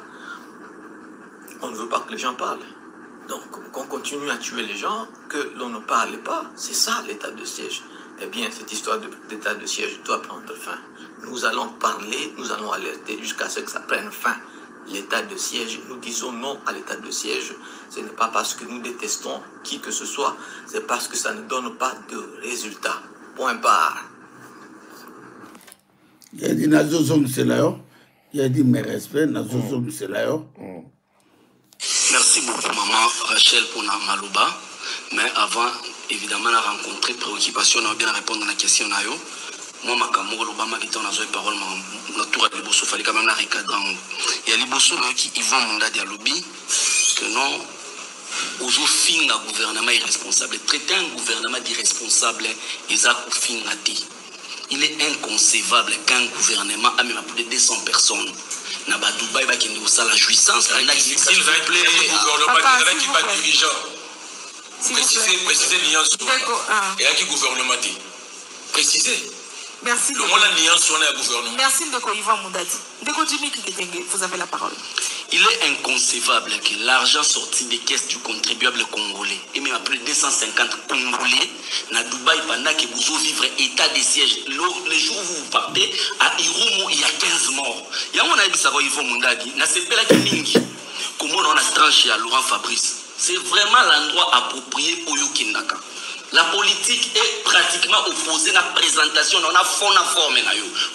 on ne veut pas que les gens parlent. Donc, qu'on continue à tuer les gens, que l'on ne parle pas, c'est ça l'état de siège. Eh bien, cette histoire d'état de siège doit prendre fin. Nous allons parler, nous allons alerter jusqu'à ce que ça prenne fin. L'état de siège, nous disons non à l'état de siège. Ce n'est pas parce que nous détestons qui que ce soit, c'est parce que ça ne donne pas de résultat. Point barre. Il y a dit Nazozong Selayo, il y a dit mes respects, Nazozong Selayo. Merci beaucoup, maman Rachel, pour la Malouba. Mais avant, évidemment, on a rencontré préoccupation, on a bien répondre à la question. Moi, Makamou, l'Obama qui était en azoi parole, ma tour à Liboso, il fallait quand même la recadrer. Il y a Liboso qui Yvan Munda Dialobi, que non, aujourd'hui, un gouvernement irresponsable. Traiter un gouvernement d'irresponsable, ils ont fait. Il est inconcevable qu'un gouvernement a même plus de 200 personnes. Naba Dubaï va qui nous ça la jouissance. S'il vous plaît, gouvernement qui va dirigeant. Précisez l'alliance. Et à qui gouvernement dit? Précisez. Merci. Le monde a l'alliance sur le gouvernement. Merci de Yvan Moundadi. Ndeko Jimmy Kitenge, vous avez la parole. Il est inconcevable que l'argent sorti des caisses du contribuable congolais, et même à plus de 250 Congolais, à Dubaï, pendant que vous vivez état de siège, les jours où vous partez, à Irumu, il y a 15 morts. Il y a un avis savoir, il faut Mundadi, n'a c'est pas la Kiningi, comme on a tranché à Laurent Fabrice. C'est vraiment l'endroit approprié pour Yukindaka. La politique est pratiquement opposée à la présentation, on a fond à forme.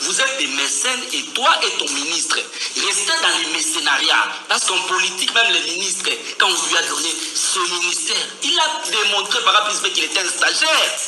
Vous êtes des mécènes et toi et ton ministre, restez dans les mécénariats. Parce qu'en politique, même le ministre, quand on lui a donné ce ministère, il a démontré par rapport qu'il était un stagiaire.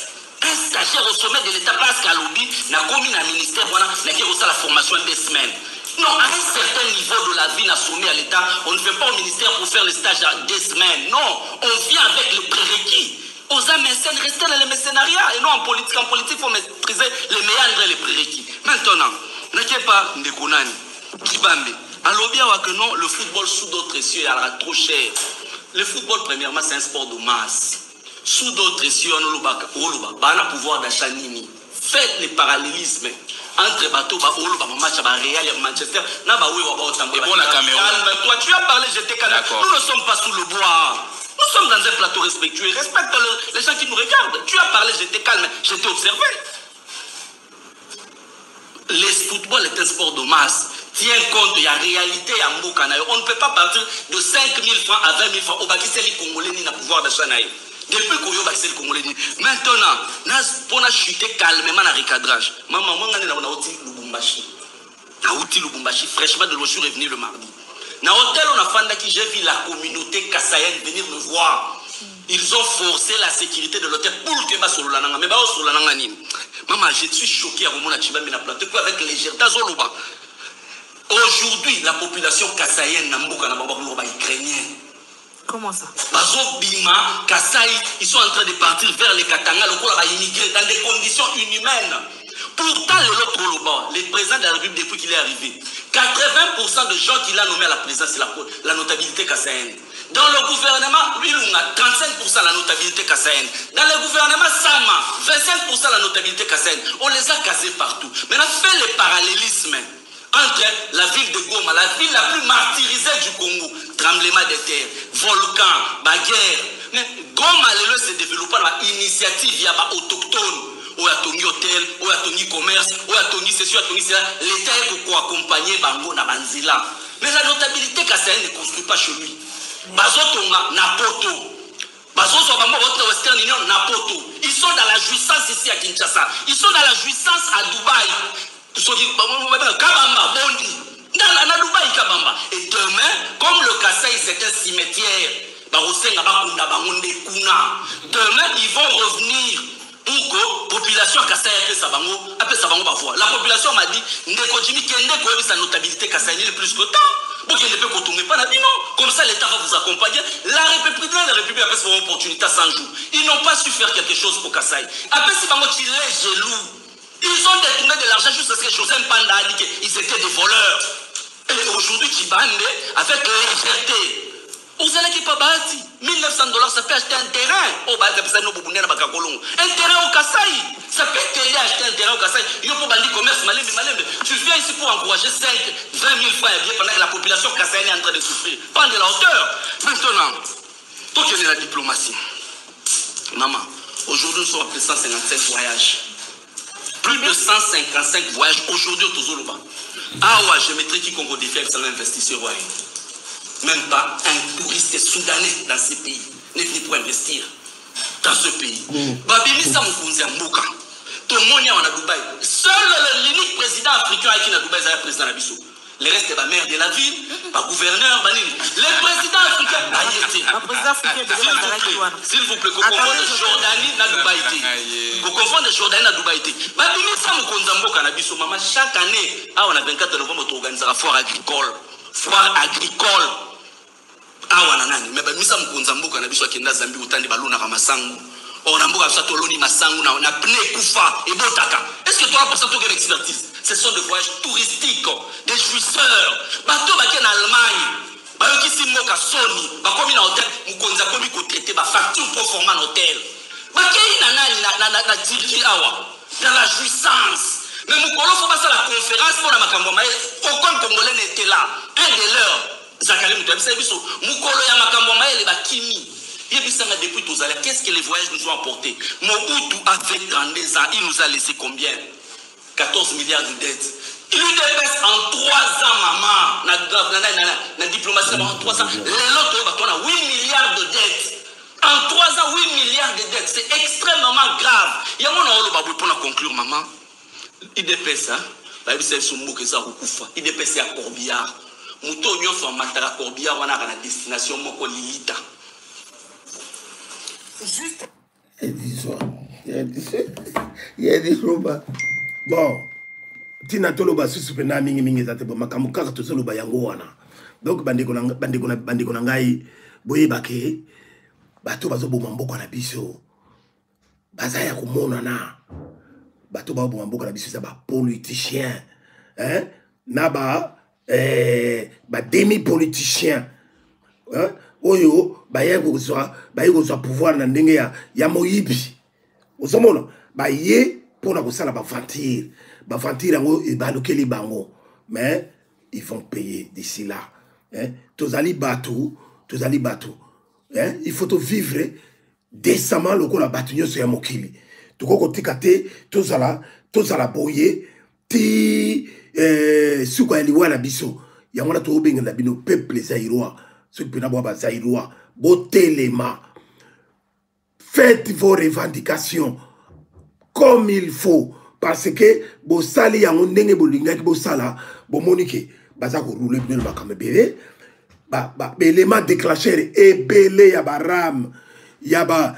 Un stagiaire au sommet de l'État, parce qu'à l'objet, n'a commis un ministère, voilà, n'a qui reçu la formation des semaines. Non, à un certain niveau de la vie, n'a soumis à l'État, on ne fait pas au ministère pour faire le stage à 2 semaines. Non, on vient avec les prérequis. Aux mécènes, rester dans les mécénariats et non en politique. En politique, il faut maîtriser les méandres et les prérequis. Maintenant, n'est-ce pas Ndekonani, Kibambe, alors bien que non, le football sous d'autres cieux est trop cher. Le football, premièrement, c'est un sport de masse. Sous d'autres cieux, on a pouvoir d'achat nini. Faites les parallélismes entre bateau, match à Real et Manchester. Toi, tu as parlé, j'étais calme. Nous ne sommes pas sous le bois. Nous sommes dans un plateau respectueux. Respecte les gens qui nous regardent. Tu as parlé, j'étais calme, j'étais observé. Le football est un sport de masse. Tiens compte, il y a réalité à Mbokanayo. On ne peut pas partir de 5 000 francs à 20 000 francs. Au Bakissé, les Congolais n'a pouvoir d'achat. Depuis qu'on y a Bakissé, les Congolais. Maintenant, on a chuté calmement dans le recadrage. Maman, moi, on a outil Lubumbashi. Lubumbashi, fraîchement de l'eau, je suis revenu le mardi. Dans l'hôtel, on a fait que j'ai vu la communauté kassaïenne venir me voir. Ils ont forcé la sécurité de l'hôtel pour que je sois là. Mais sur la maman, je suis choqué à Romona Chibambi na plateau avec légèreté. Aujourd'hui, la population kassaïenne n'a pas ukrainien. Comment ça? Bima, Kasaï, ils sont en train de partir vers les Katanga, immigrés dans des conditions inhumaines. Pourtant, le président de la République, depuis qu'il est arrivé, 80% de gens qu'il a nommés à la présidence, c'est la notabilité kassaïenne. Dans le gouvernement, lui, on a 35% la notabilité kassaïenne. Dans le gouvernement Sama, 25% la notabilité kassaïenne. On les a cassés partout. Maintenant, fait le parallélisme entre la ville de Goma, la ville la plus martyrisée du Congo, tremblement de terre, volcan, bagarre. Mais Goma, se développe par l'initiative, il y a autochtone. Ou à Tony Hôtel, ou à Tony Commerce, ou à Tony Ceci, ou à Tony Cela, l'État est pour accompagner Bango na Banzila. Mais la notabilité kassaïenne ne construit pas chez lui. Bazotonga, Napoto. Bazotonga, Western Union, Napoto. Ils sont dans la jouissance ici à Kinshasa. Ils sont dans la jouissance à Dubaï. Kabamba, Bondi. Dans Dubaï, Kabamba. Et demain, comme le Kasaï c'est un cimetière, demain, ils vont revenir. Pour que la population appelle ça bango. La population m'a dit sa notabilité kassaïenne plus que tant. Pour qu'il ne peut pas pas non. Comme ça, l'État va vous accompagner. La République a fait son opportunité à 100 jours. Ils n'ont pas su faire quelque chose pour Kasaï. Après, c'est pas moi qui les jaloux. Ils ont détourné de l'argent juste parce que José Mpanda a dit qu'ils étaient des voleurs. Et aujourd'hui, Kibande, avec légèreté. Vous allez pas bâti. $1,900, ça peut acheter un terrain. Oh, bah, un terrain au Kasaï. Ça peut t'aider à acheter un terrain au Kasaï. Il faut bandi commerce, malembe. Tu viens ici pour encourager 5, 20 000 francs pendant que la population kassaïenne est en train de souffrir. Prends de la hauteur. Maintenant, toi qui es la diplomatie. Maman, aujourd'hui, nous sommes à plus de 155 voyages. Plus de 155 voyages aujourd'hui au Tozoloba. Ah ouais, je mettrai quiconque au défi avec ça investisseur. Même pas un touriste soudanais dans ce pays n'est venu pour investir dans ce pays. Babimisa Moukounzi Mbouka. Tout le monde est à Dubaï. Seul l'unique président africain qui est à Dubaï, c'est le président Nabiso. Le reste est la maire de la ville, le gouverneur, le président africain a été. S'il vous plaît, qu'on confonde Jordanie à Dubaï. Qu'on confonde Jordanie à Dubaï. Babimisa Moukounzi Mbouka Nabiso, maman, chaque année, on a 24 novembre, on organise la foire agricole. Foire agricole. Mais misa mkonza mboka na biso akenda Zambie utandi balona ka masangu. On mboka biso toloni masangu na pne kufa et botaka. Est-ce que toi pour ça tu as l'expertise? Ce sont des voyages touristiques, des jouisseurs. Bato ba en Allemagne. Ba yo kisi mboka Sony, ba komi na hôtel, mkonza komi ko traiter ba facture pro forma hôtel. Ba kei na Turquie awa. Dans la jouissance. Mais Moukolo faut passer la conférence pour la makambo. Aucun Congolais n'était là. Un de leurs Zakale Moutouabisa biso mukolo ya makambo maele bakimi. Yebisanga depuis tous allés, qu'est-ce que les voyages nous ont apporté? Mobutu a fait 32 ans, il nous a laissé combien? 14 milliards de dettes. Il lui dépasse en 3 ans, maman. La diplomatie, en 3 ans. L'autre, on a 8 milliards de dettes. En 3 ans, 8 milliards de dettes. C'est extrêmement grave. Il y a un homme pour conclure, maman. Il dépasse, hein? Il dépasse à Corbillard. Mouton, on fait un matin à Corbillard, on a la destination Moko Lilita. Juste. Il y a des choses. Bon, tina toloba susupena mingi zate bo makamukaka to soloba yango wana. Donc bandeko na ngai boye bake bato bazo boma mboko na biso. Bazaya komona na. Bato ba boma mboko na biso za ba politicien. Hein? Na ba demi politicien. Hein? Oyo baye ko pouvoir na ndenge ya moyibi. Osomona baye pour la salle bavantir yango et balokeli bango, mais ils vont payer d'ici là. Hein? Tozali batou, hein? Il faut vivre décemment le la batu nyoso ya mokili. Toko tikate tozala boye ti suka eliwa la biso. Yango na to benga na bino peuple zaïrois. Ceux qui n'ont zaïrois, botelema. Faites vos revendications comme il faut, parce que bo sali yango ndenge bolinga ki bo sala bo monike baza ko rouler bien le bakame bébé ba élément déclencheur et belé ya ba ram ya ba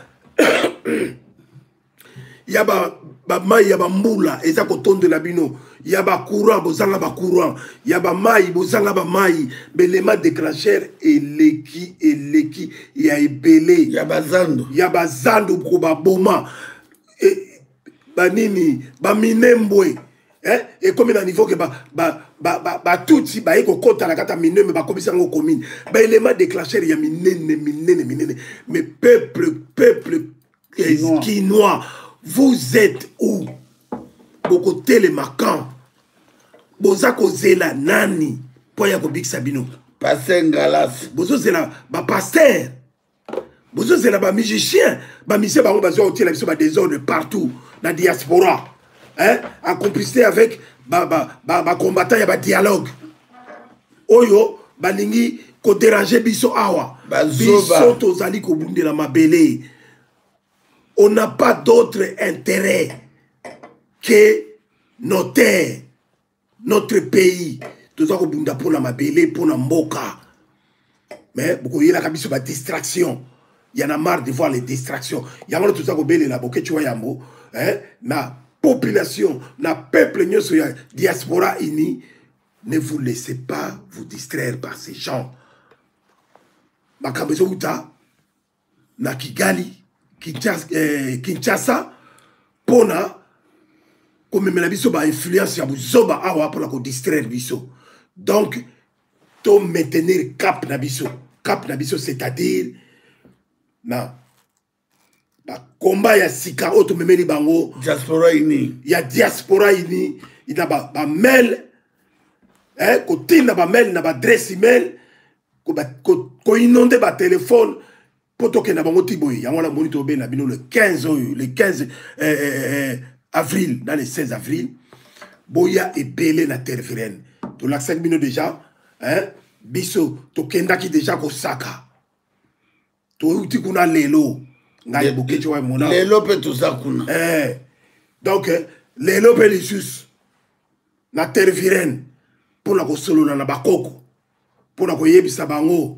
mai ya ba mbula eza ko tonde la bino ya ba courant bozanga ba courant ya ba mai bozanga ba mai élément déclencheur et leki ya ebelé ya bazando ko ba boma banini baminembwe et comme il a niveau que touti ba eko kota la kata minembe ba komisa ngo commune ba élément déclencheur ya minene mais peuple quinois vous êtes où boko tele makan boza ko zela nani po ya ko bikisa bino pasengalas bozo zela ba pasteur bozo zela ba musicien ba musicien ba bazo otela biso ba désordre partout la diaspora, hein, en complicité avec combattant ya ba dialogue. Oyo balingi ko déranger biso awa. Biso tozali ko bundela mabele. On n'a pas d'autre intérêt que nos terres, notre pays. Tozali ko bunda pour la mabele, pour la mboka. Mais beaucoup y a la biso ba distraction. Il y en a marre de voir les distractions. Il y a tout ça ko bele la boke chwa yambo. Hein? Na population, na peuple nyoso ya diaspora ini, ne vous laissez pas vous distraire par ces gens. Makabezo uta na Kigali, Kinshasa, pona comme la biso ba influence ya buzoba awa pour la ko distraire biso. Donc to maintenir cap na biso c'est-à-dire na combat ya sika auto memeli bango diaspora ini ya diaspora ini ina ba mail ko tinda ba mail na ba adresse email ko inonde ba téléphone poto ke na bango tiboyi yango la monito be na bino le 15 avril dans le 16 avril boya ebele na terre to la 5 minutes déjà hein biso to kendaki déjà ko saka to uti kuna lelo lelo pe tozakuna donc lelo pe lisusu na terre virene pour la kosolola na bakoko pour la koyebisa bango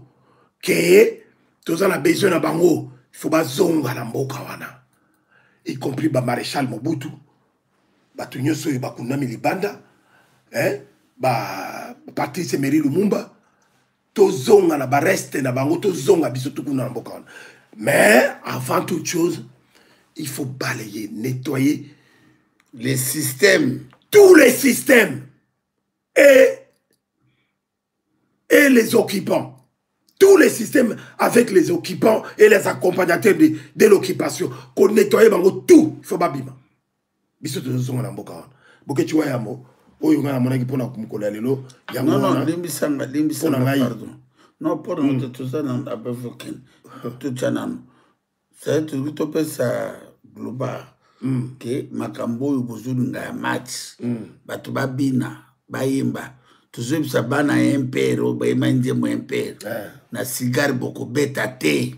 ke toza na besoin na bango il faut bazonga na mboka wana y compris ba maréchal Mobutu batu nyonso oyo bakunami libanda ba Patrice Emery Lumumba tozonga na bareste na bango tozonga biso tukuna na mboka wana. Mais avant toute chose, il faut balayer, nettoyer les systèmes, tous les systèmes et les occupants. Tous les systèmes avec les occupants et les accompagnateurs de l'occupation. Qu'on nettoie tout, il faut pas bima. Biso to zonga na mboka wana. Boke chiwa yamo, oyo nga monaki pona kumkola lelo, yango non, limbisanga, pardon. Non, pour nous, tout ça, on a pas fait tout ça, non. C'est tout le peu ça global. Que Makambo, il faut un match. Batu babina, bayimba. Toujours ça bana un père, ou bayimanje mo un père. Na cigare boko beta te.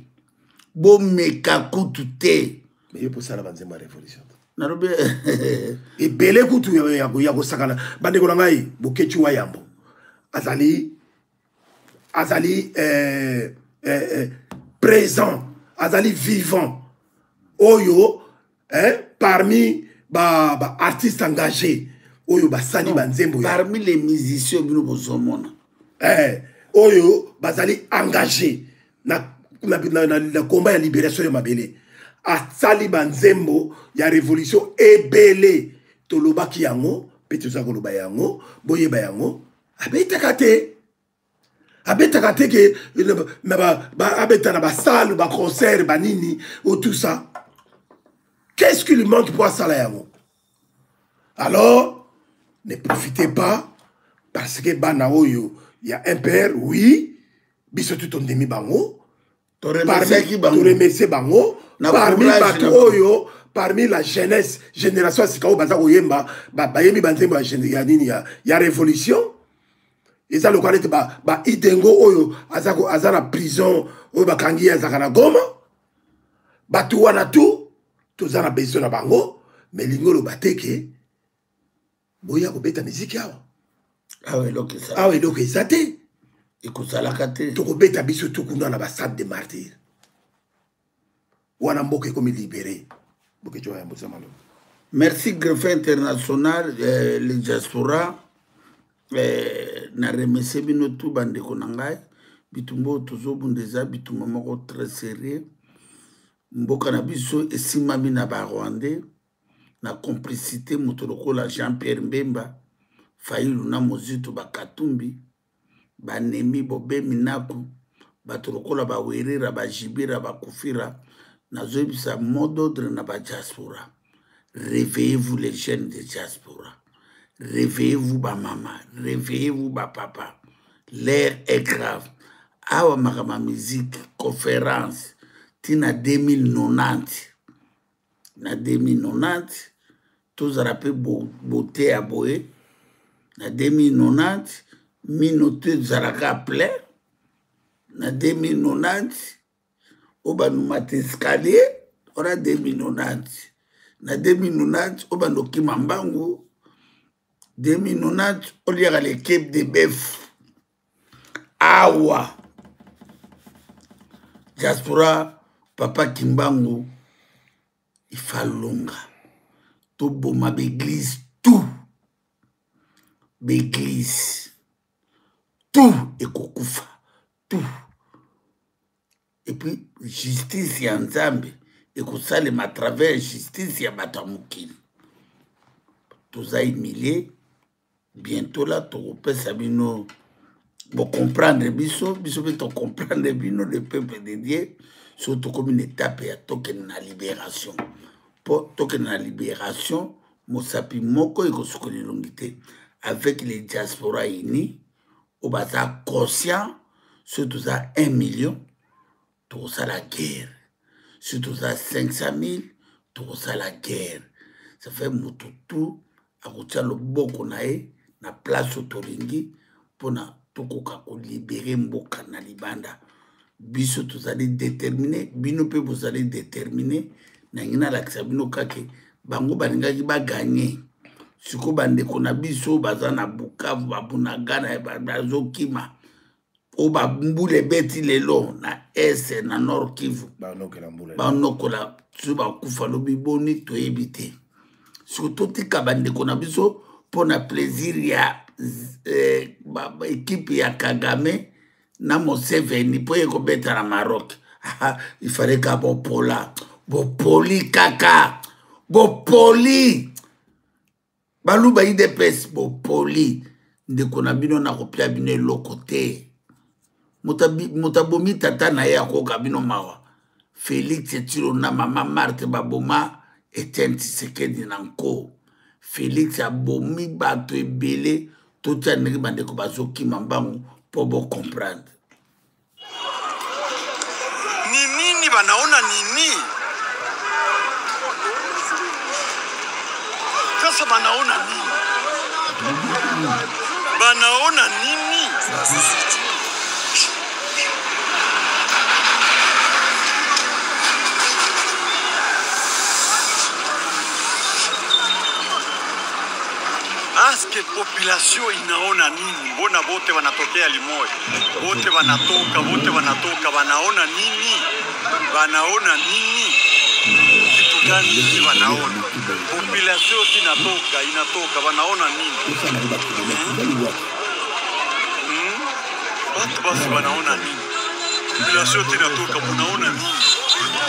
Bo meka kutu te. Mais il faut ça la banzema révolution. Narobe. Et belé kutu ya ko sakana. Bande ko ngai bokechi wa yambo. Azali présent, azali vivant. Oyo, parmi artistes engagés, oyo basali banzembo. Parmi les musiciens bino bozomona. Oyo basali engagé na combat ya libération de mabele. Asali banzembo ya révolution ebele tolobaki yango, petuza koloba yango, boyeba yango, abetakate. Abetakate ke abeta na ba salle, ba concert, ba nini, ou tout ça. Qu'est-ce qui lui manque pour ça là? Alors, ne profitez pas parce que Banaoyo, il y a un père, oui, biso tout on demi bango. Tu remercies bango. Parmi la jeunesse, génération Sikao Bazako Yemba, Bayemi Banzembo ya révolution. Et ça le connaît idengo oyo azana prison oyo bakangi azakana goma batu wana tout tozana besoin na bango mais lingolo bateke boya ko beta musique awa donc ça te ikusala kate to ko beta biso tout kuna na ba stade de martyrs wana mboke comme libéré boke joya mozamalo. Merci Greffe International le diaspora. Na remercier bino tout bande konangai bitumbo tozo bundeza bitumba moko très sérieux mboka na biso esima bina ba Rwandais na complicité motoloko la Jean-Pierre Mbemba Fayulu na Mozito Bakatumbi banemi bobe minaku batolokola ba werera ba jibira ba kufira na zobisa mot d'ordre na ba diaspora. Réveillez-vous les jeunes de diaspora. Réveillez-vous, ma maman. Réveillez-vous, ma papa. L'air est grave. Awa makama musique, conférence. Tina 2090. Na 2090. Tous rappelez beauté à boé. Na 2090. Minute zaraka plein. Na 2090. Oba nous mat escalier. On a 2090. Na 2090. Oba nous kimambangu. 2090, on lira l'équipe de Bef. Awa. Diaspora, Papa Kimbangu, il faut longa. Tout boma l'église, tout. L'église. Tout et kokufa. Tout. Et puis, justice y ensemble. Et que ça, à travers justice y a batamukil. Tout ça humilié. Bientôt là, tu peux sabino pour comprendre biso peut comprendre bino le peuple de Dieu surtout comme une étape à token na libération. Pour token na libération, mosapi moko et kosukoli longité avec les diaspora unis au bazar conscient surtout ça 1 million tout ça la guerre surtout ça 500 000 tout ça la guerre ça fait mututu à kotia le boko nae na place otolingi pona tokoka ko libérer mboka na libanda biso tozali déterminé bino pe bozali déterminé na ngina la kisabino kake bango balingaki ba gagner siko bande kona biso bazana Bukavu babunagana bazokima o ba mbule beti lelo na est na Nord Kivu ba nokola suba kufa lobi boni to ebité surtout tika bande kona biso pona plaisir ya équipe ya Kagame na Museveni po yeko beta na Maroc. Il fallait ka bopoli kaka bopoli baluba IDPS bopoli ndeko na bino na kopia bino lokote mutabomi tata na ya ko kabino mawa Félix Tshilo na mama Marthe baboma Etienne Tshisekedi nanko Félix a bomi bato ebele tout ça n'est pas de bazoki mambangu pour bon comprendre nini? Banaona nini? Sasa banaona nini? Banaona nini? Aske population inaona nini? Mbona bote wanatokea limoja? Bote wanatoka, wanaona nini? Wanaona nini? Kitu gani hivi wanaona? Population inatoka, wanaona nini? Watu basi wanaona nini? Population inatoka, munaona nini?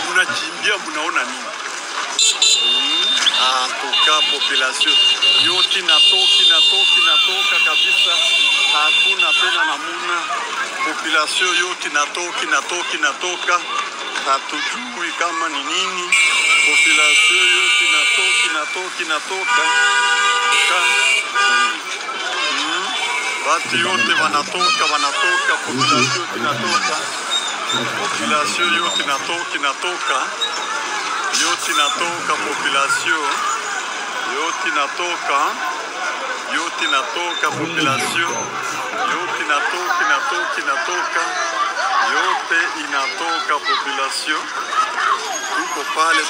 Munakimbia, munaona nini? Toka population yote inatoka kabisa, hakuna tena namuna. Population yote inatoka, hatujui kama ni nini. Population yote inatoka, watu yote wanatoka, population inatoka, population yote inatoka, population yote inatoka, population yote inatoka, population. Tuko pale,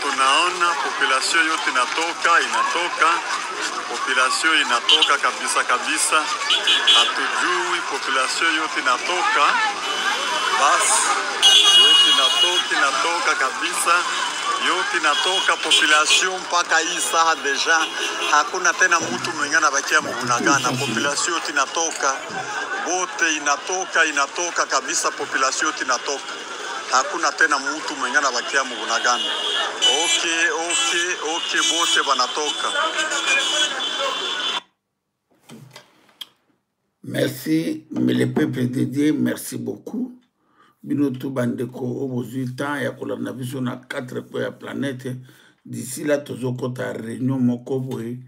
tunaona population yote inatoka, population inatoka kabisa, hatujui population yote inatoka, basi yote inatoka kabisa, yote inatoka population mpaka hii saa deja hakuna tena mtu mwenye anabakia Mbunagana. Population yote inatoka, bote inatoka kabisa, population yote inatoka, hakuna tena mtu mwenye anabakia Mbunagana. Okay, bote wanatoka. Merci, mais le peuple de Dieu, merci beaucoup. Binoto bandeko obozui temps ya kolanda biso na 4 po ya planète. D'ici là tozokota réunion moko boye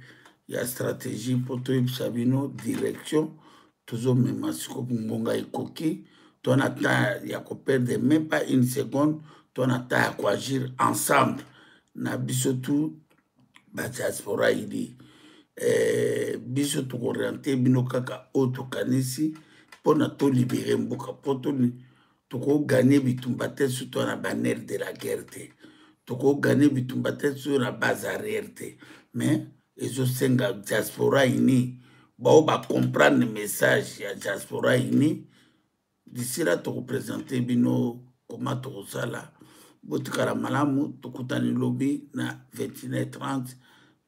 ya stratégie po toyebisa bino direction tozomema siko ngonga ekoki tona temps ya koperdre même pas une seconde, tona temps ya koagir ensemble na biso tout badiaspora idi biso tokoriente bino kaka oyo tokanisi mpona tolibere mboka po toko gagner bitumba te surtout na banner de la guerre te, toko gagner bitumba te sur la base arrière te, mais ezo senga diaspora ini bao ba comprendre message ya diaspora ini. D'ici là toko présenter bino comment toko sala botikala malamu tokutani lobby na 21h30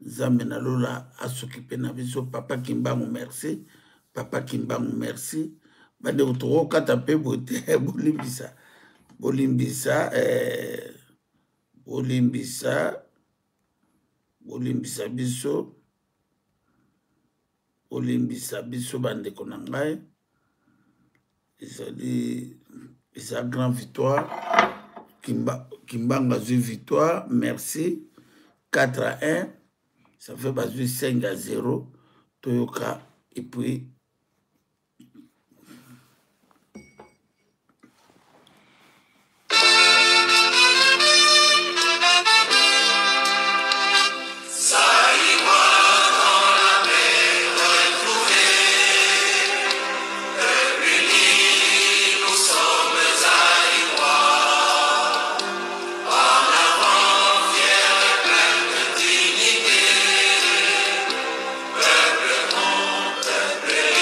Nzambe na lola asokipe na biso. Papa Kimbangu merci, Papa Kimbangu merci. Bande utoroka tape bote bolimbisa biso bande konangai isa grand victoire Kimbanga zui victoire merci 4-1 ça fait bazui 5-0 toyoka et puis Peuple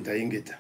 ingeta ingeta